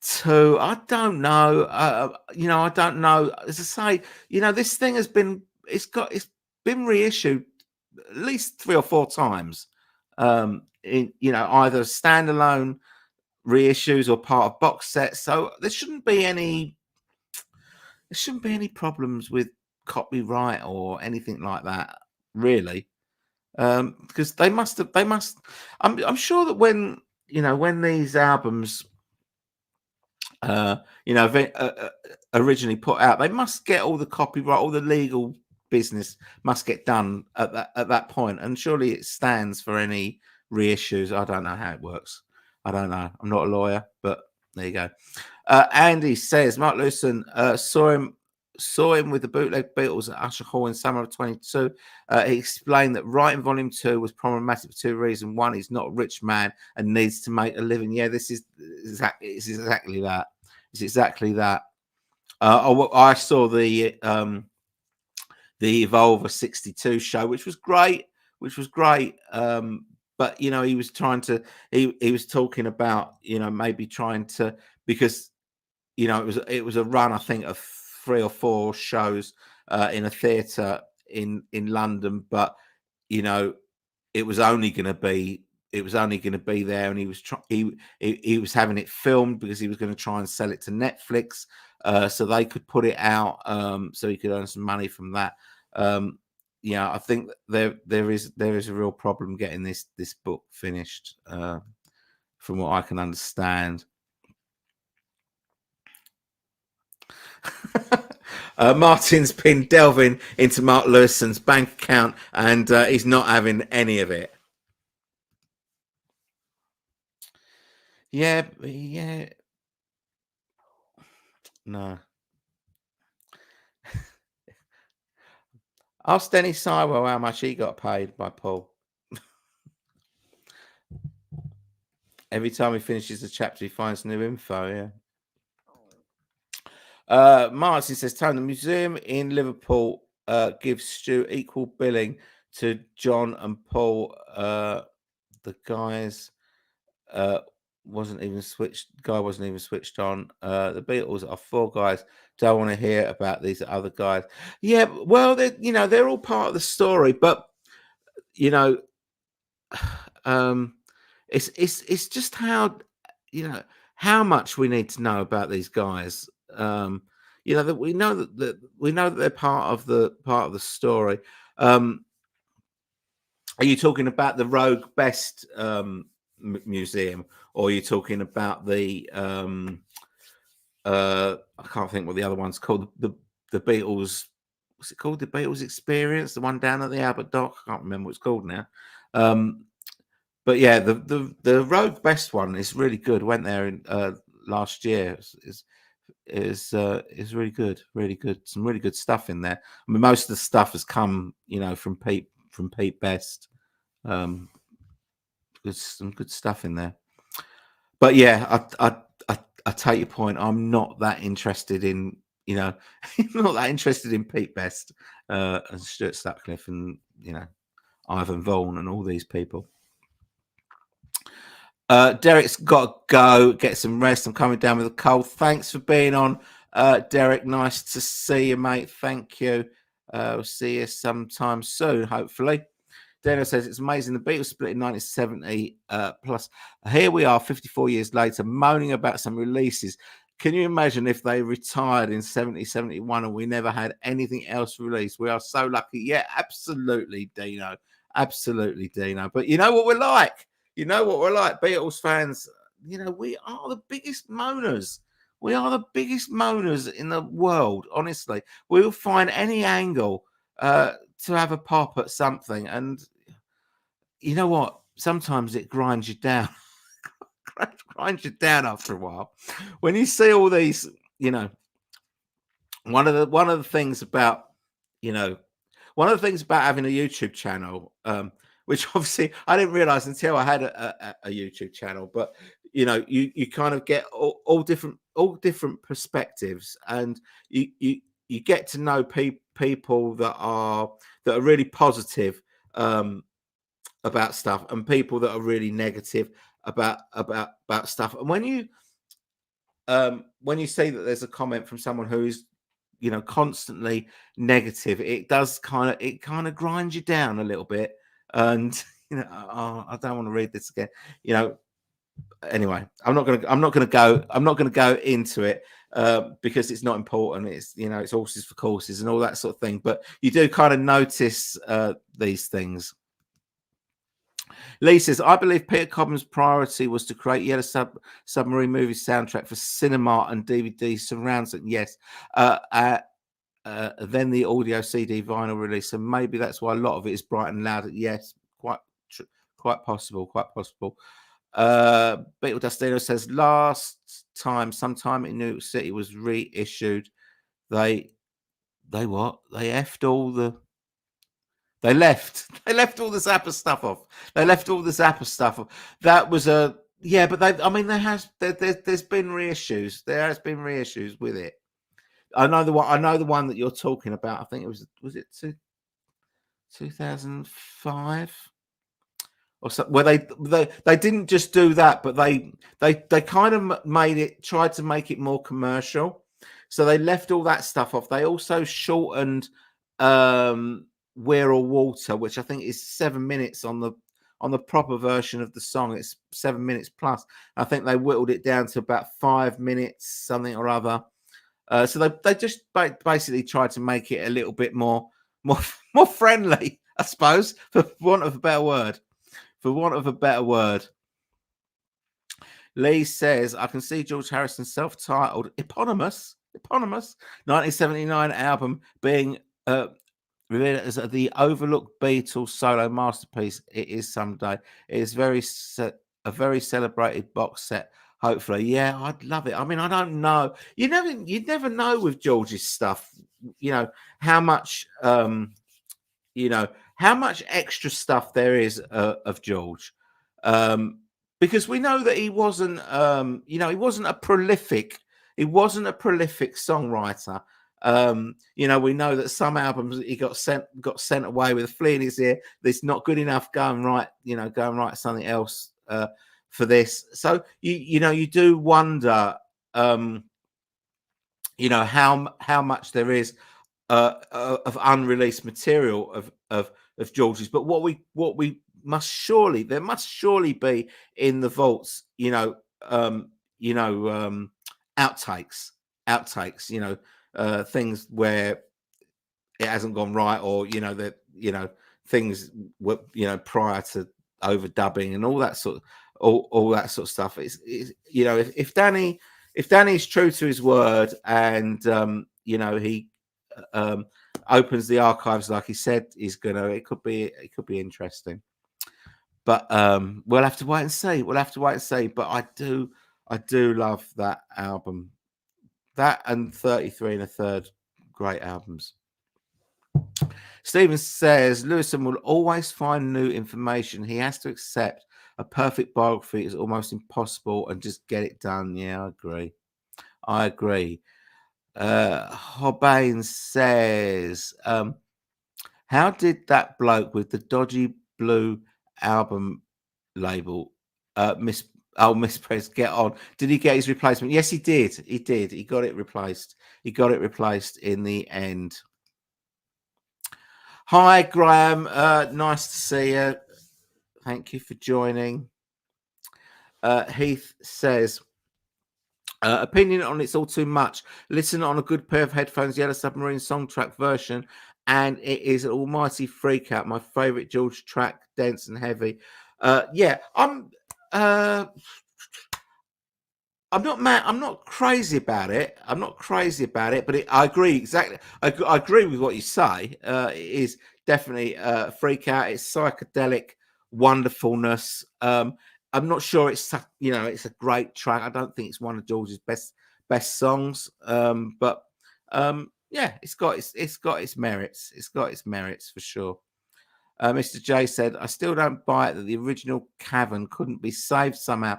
2? I don't know. I don't know. As I say, this thing has been it's been reissued at least 3 or 4 times. In either standalone reissues or part of box sets. So there shouldn't be any problems with copyright or anything like that, really. Because I'm sure that when these albums originally put out, they must get all the copyright, all the legal business must get done at that point, and surely it stands for any reissues. I don't know how it works. I don't know. I'm not a lawyer, but there you go. Andy says Mark Lewison saw him with the bootleg Beatles at Usher Hall in summer of 22. He explained that writing volume 2 was problematic for 2 reasons. One, he's not a rich man and needs to make a living. Yeah, this is exactly that. It's exactly that. I saw the Evolver 62 show, which was great. But he was trying to he was talking about maybe trying to, because it was a run, I think, of 3 or 4 shows in a theatre in London, but it was only going to be there, and he was having it filmed because he was going to try and sell it to Netflix, so they could put it out, so he could earn some money from that. I think that there is a real problem getting this book finished, from what I can understand. Martin's been delving into Mark Lewison's bank account, and he's not having any of it. Yeah. No. Ask Denny Sywell how much he got paid by Paul. Every time he finishes a chapter, he finds new info. Yeah. Martin says, Tony, the museum in Liverpool gives Stu equal billing to John and Paul. The guys wasn't even switched on. The Beatles are 4 guys. Don't want to hear about these other guys. Yeah, well, they're all part of the story, but it's just how much we need to know about these guys. That we know that they're part of the story. Are you talking about the Rogue Best museum, or are you talking about the I can't think what the other one's called, the Beatles, what's it called, the Beatles Experience, the one down at the Albert Dock? I can't remember what it's called now. But yeah, the Rogue Best one is really good. Went there in last year. Is really good. Some really good stuff in there. I mean, most of the stuff has come from Pete Best. There's some good stuff in there. But yeah, I take your point. I'm not that interested in not that interested in Pete Best and Stuart Sutcliffe and Ivan Vaughan and all these people. Derek's got to go get some rest. I'm coming down with a cold. Thanks for being on, Derek. Nice to see you, mate. Thank you. We'll see you sometime soon, hopefully. Daniel says it's amazing. The Beatles split in 1970. Plus, here we are 54 years later, moaning about some releases. Can you imagine if they retired in 70, 71 and we never had anything else released? We are so lucky. Yeah, absolutely, Dino. Absolutely, Dino. But you know what we're like? Beatles fans. We are the biggest moaners. We are the biggest moaners in the world, honestly. We'll find any angle to have a pop at something. And you know what? sometimes it grinds you down. Grinds you down after a while. When you see all these, you know, one of the things about, you know, one of the things about having a YouTube channel, which obviously I didn't realize until I had a YouTube channel, but you know, you kind of get all different perspectives, and you get to know people that are really positive about stuff, and people that are really negative about stuff. And when you see that there's a comment from someone who's, you know, constantly negative, it kind of grinds you down a little bit, and you know, oh, I don't want to read this again, you know. Anyway, I'm not gonna go into it because it's not important. It's, you know, it's horses for courses and all that sort of thing, but you do kind of notice these things. Lee says, I believe Peter Cobham's priority was to create Yellow Submarine movie soundtrack for cinema and DVD surround sound. Yes. Then the audio CD vinyl release. And maybe that's why a lot of it is bright and loud. Yes, quite possible. Beatle Dustino says, last time, sometime in New York City was reissued. They what? They effed all the... They left all the Zappa stuff off. That was a... Yeah, but there's been reissues. There has been reissues with it. I know the one that you're talking about. I think it was it 2005 or something, where they didn't just do that, but they kind of tried to make it more commercial. So they left all that stuff off. They also shortened We're All Water, which I think is 7 minutes on the proper version of the song. It's 7 minutes plus. I think they whittled it down to about 5 minutes, something or other. So they just basically tried to make it a little bit more friendly, I suppose, for want of a better word. Lee says, I can see George Harrison's self-titled eponymous 1979 album being revealed as the overlooked Beatles solo masterpiece. It is someday. It is a very celebrated box set. Hopefully, yeah, I'd love it. I mean, I don't know. You'd never know with George's stuff. You know how much, how much extra stuff there is of George, because we know that he wasn't, he wasn't a prolific songwriter. We know that some albums he got sent away with a flea in his ear. That's not good enough. Go and write something else for this. So you do wonder, how much there is of unreleased material of George's. But what we must surely be in the vaults, outtakes, things where it hasn't gone right, or things were prior to overdubbing and all that sort of stuff. It's if Danny's true to his word, and he opens the archives like he said he's gonna, it could be interesting. But we'll have to wait and see. But I do love that album. That and 33 and a Third, great albums. Stephen says, Lewison will always find new information. He has to accept a perfect biography is almost impossible and just get it done. Yeah, I agree. Hobain says, how did that bloke with the dodgy blue album label, Miss Press, get on? Did he get his replacement? Yes, he did. He got it replaced. In the end. Hi, Graham. Nice to see you. Thank you for joining. Heath says, opinion on It's All Too Much. Listen on a good pair of headphones, Yellow Submarine song track version, and it is an almighty freak out. My favorite George track, dense and heavy. I'm not mad. I'm not crazy about it. But I agree exactly. I agree with what you say. It is definitely freak out. It's psychedelic wonderfulness. I'm not sure it's it's a great track. I don't think it's one of George's best songs. But yeah, it's got its merits. It's got its merits for sure. Mr. J said, I still don't buy it that the original Cavern couldn't be saved somehow.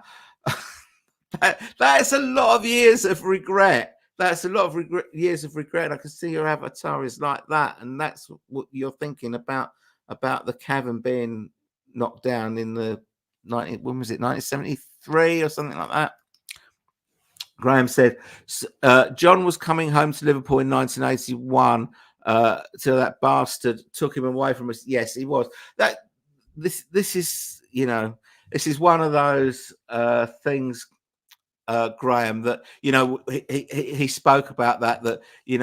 That's a lot of years of regret. That's a lot of years of regret. I can see your avatar is like that, and that's what you're thinking about the Cavern being knocked down in the when was it, 1973 or something like that. Graham said, John was coming home to Liverpool in 1981 till that bastard took him away from us. Yes, he was. This is this is one of those things, Graham, that he spoke about that they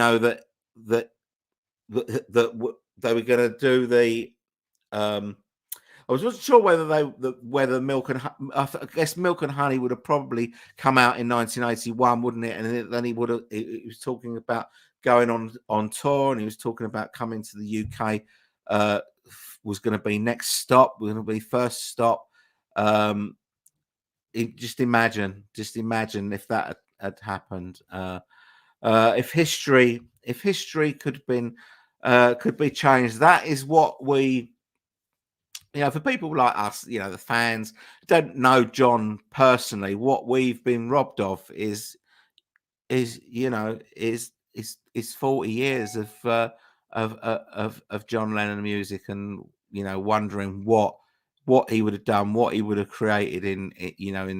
were going to do the. I wasn't sure whether Milk and I guess Milk and Honey would have probably come out in 1981, wouldn't it? And then he would have. He was talking about going on tour, and he was talking about coming to the UK. Was going to be next stop. Was going to be first stop. Just imagine if that had happened. If history could be changed, that is what we. For people like us, the fans don't know John personally. What we've been robbed of is 40 years of John Lennon music, and wondering what he would have done, what he would have created in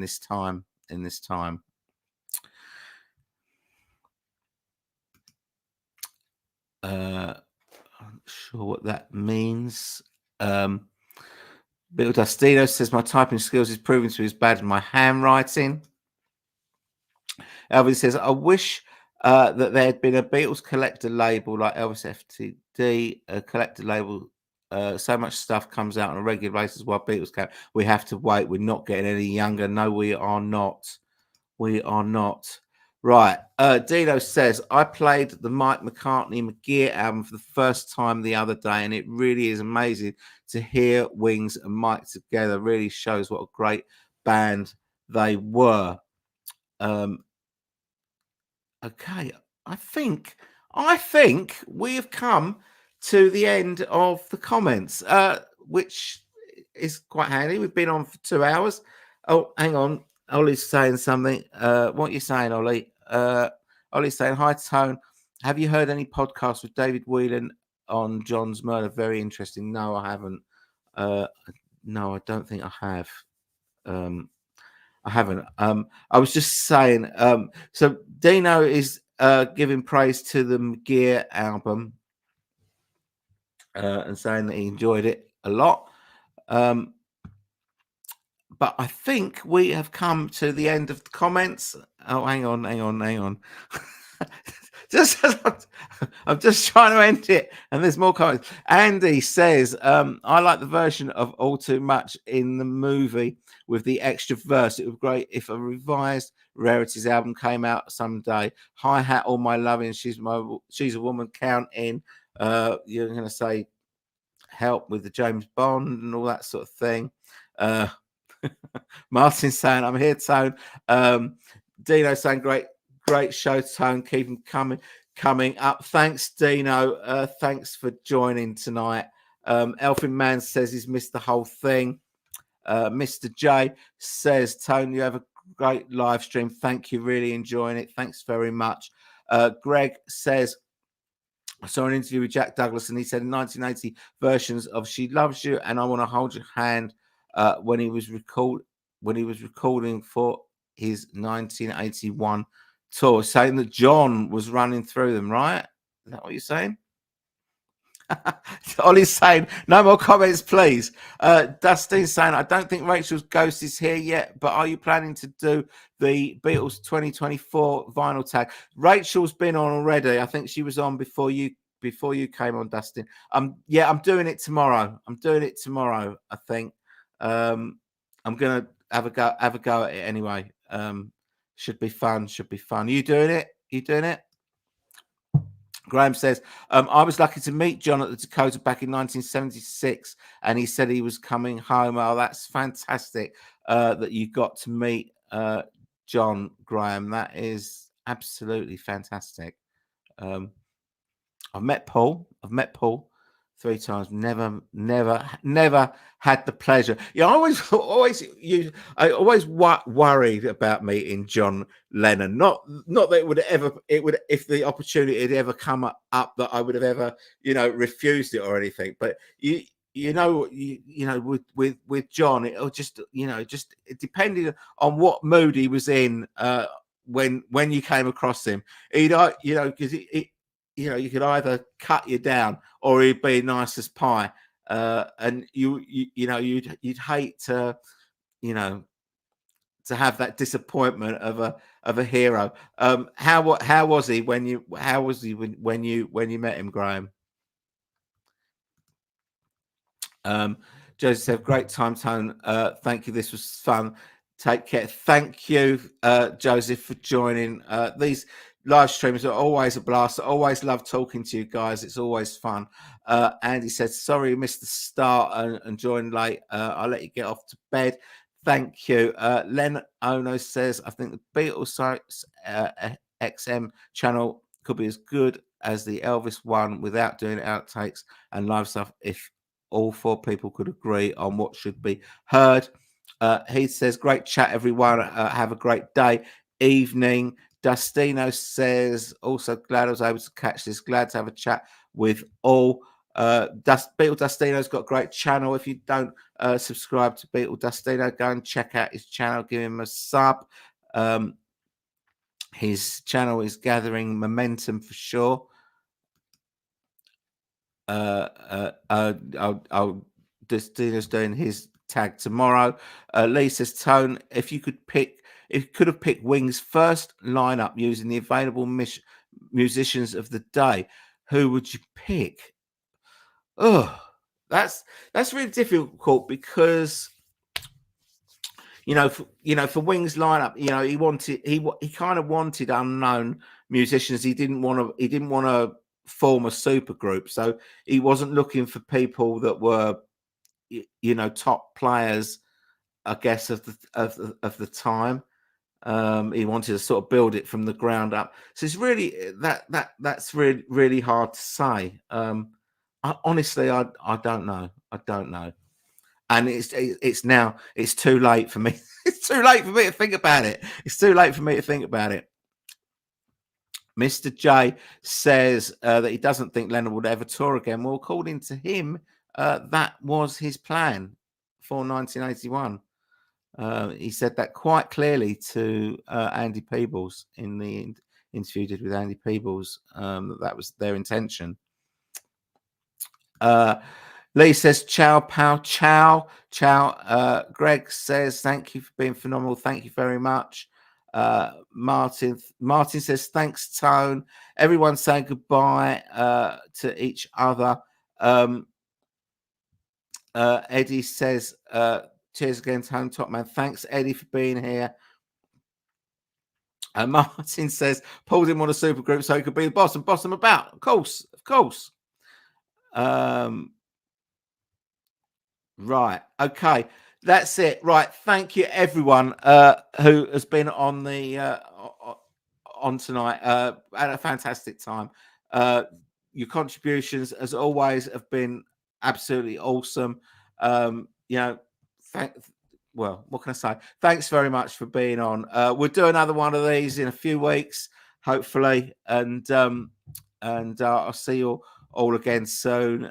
this time. I'm not sure what that means. Bill Dustino says, my typing skills is proving to be as bad as my handwriting. Elvis says, I wish that there had been a Beatles collector label like Elvis FTD, a collector label. So much stuff comes out on a regular basis while Beatles come. We have to wait. We're not getting any younger. No, we are not. We are not. Right. Dino says, I played the Mike McCartney McGear album for the first time the other day, and it really is amazing to hear Wings and Mike together. Really shows what a great band they were. Okay. I think we have come to the end of the comments, which is quite handy. We've been on for 2 hours. Oh, hang on. Ollie's saying something. What are you saying, Ollie? Ollie's saying, hi, Tone. Have you heard any podcasts with David Whelan on John's murder? Very interesting. No, I haven't. No, I don't think I have. I haven't. I was just saying. So Dino is giving praise to the McGear album and saying that he enjoyed it a lot. But I think we have come to the end of the comments. Oh, hang on. I'm just trying to end it, and there's more comments. Andy says, I like the version of All Too Much in the movie with the extra verse. It would be great if a revised Rarities album came out someday. Hi hat, all my loving. She's a woman. Count in. You're going to say help with the James Bond and all that sort of thing. Martin saying, I'm here, Tone. Dino saying, great show, Tone. Keep them coming up. Thanks, Dino. Thanks for joining tonight. Elfin Man says he's missed the whole thing. Mr. J says, Tone, you have a great live stream. Thank you. Really enjoying it. Thanks very much. Greg says, I saw an interview with Jack Douglas, and he said in 1980 versions of She Loves You and I Want to Hold Your Hand when he was recording for his 1981 tour, saying that John was running through them, right? Is that what you're saying? Ollie's saying, no more comments, please. Dusty's saying, I don't think Rachel's ghost is here yet, but are you planning to do the Beatles 2024 vinyl tag? Rachel's been on already. I think she was on before you came on, Dustin. Yeah, I'm doing it tomorrow. I think. I'm gonna have a go at it anyway. Should be fun. Are you doing it? Graham says, I was lucky to meet John at the Dakota back in 1976, and he said he was coming home. Oh, that's fantastic that you got to meet John, Graham. That is absolutely fantastic. I've met Paul 3 times. Never had the pleasure. Yeah, I always worried about meeting John Lennon. Not that it would if the opportunity had ever come up that I would have ever refused it or anything. But with John, it'll just it depended on what mood he was in when you came across him. He'd because you could either cut you down or he'd be nice as pie, and you'd hate to to have that disappointment of a hero. How was he when you met him, Graham? Joseph said, great time, Tone. Thank you. This was fun. Take care. Thank you, Joseph, for joining. These live streams are always a blast. I always love talking to you guys. It's always fun. Andy said, sorry, you missed the start and joined late. I'll let you get off to bed. Thank you. Len Ono says, I think the Beatles XM channel could be as good as the Elvis one without doing outtakes and live stuff if all 4 people could agree on what should be heard. He says, great chat, everyone. Have a great day, evening. Dustino says, also glad I was able to catch this. Glad to have a chat with all. Beatle Dustino's got a great channel. If you don't subscribe to Beatle Dustino, go and check out his channel. Give him a sub. His channel is gathering momentum for sure. Dustino's doing his tag tomorrow. Lee says, Tone, if you could have picked Wings' first lineup using the available musicians of the day, who would you pick? Oh, that's really difficult because for Wings' lineup, he kind of wanted unknown musicians. He didn't want to form a super group, so he wasn't looking for people that were top players, I guess, of the time. He wanted to sort of build it from the ground up. So it's really that's really hard to say. Honestly, I don't know. And it's too late for me. It's too late for me to think about it. Mr. J says that he doesn't think Lennon would ever tour again. Well, according to him, that was his plan for 1981. He said that quite clearly to Andy Peebles in the interview he did with Andy Peebles. That was their intention. Lee says, ciao, pal, ciao. Greg says, thank you for being phenomenal. Thank you very much. Martin says, thanks, Tone. Everyone's saying goodbye to each other. Eddie says, cheers again, Tone, top man. Thanks, Eddie, for being here. Martin says, Paul didn't want a super group so he could be the boss and boss them about. Of course. Right. Okay. That's it. Right. Thank you, everyone who has been on the on tonight. Had a fantastic time. Your contributions, as always, have been absolutely awesome. What can I say? Thanks very much for being on. We'll do another one of these in a few weeks, hopefully, and I'll see you all again soon.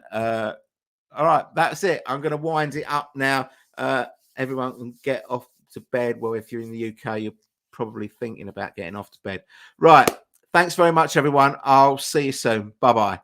All right, that's it. I'm going to wind it up now. Everyone can get off to bed. Well, if you're in the UK, you're probably thinking about getting off to bed. Right. Thanks very much, everyone. I'll see you soon. Bye-bye.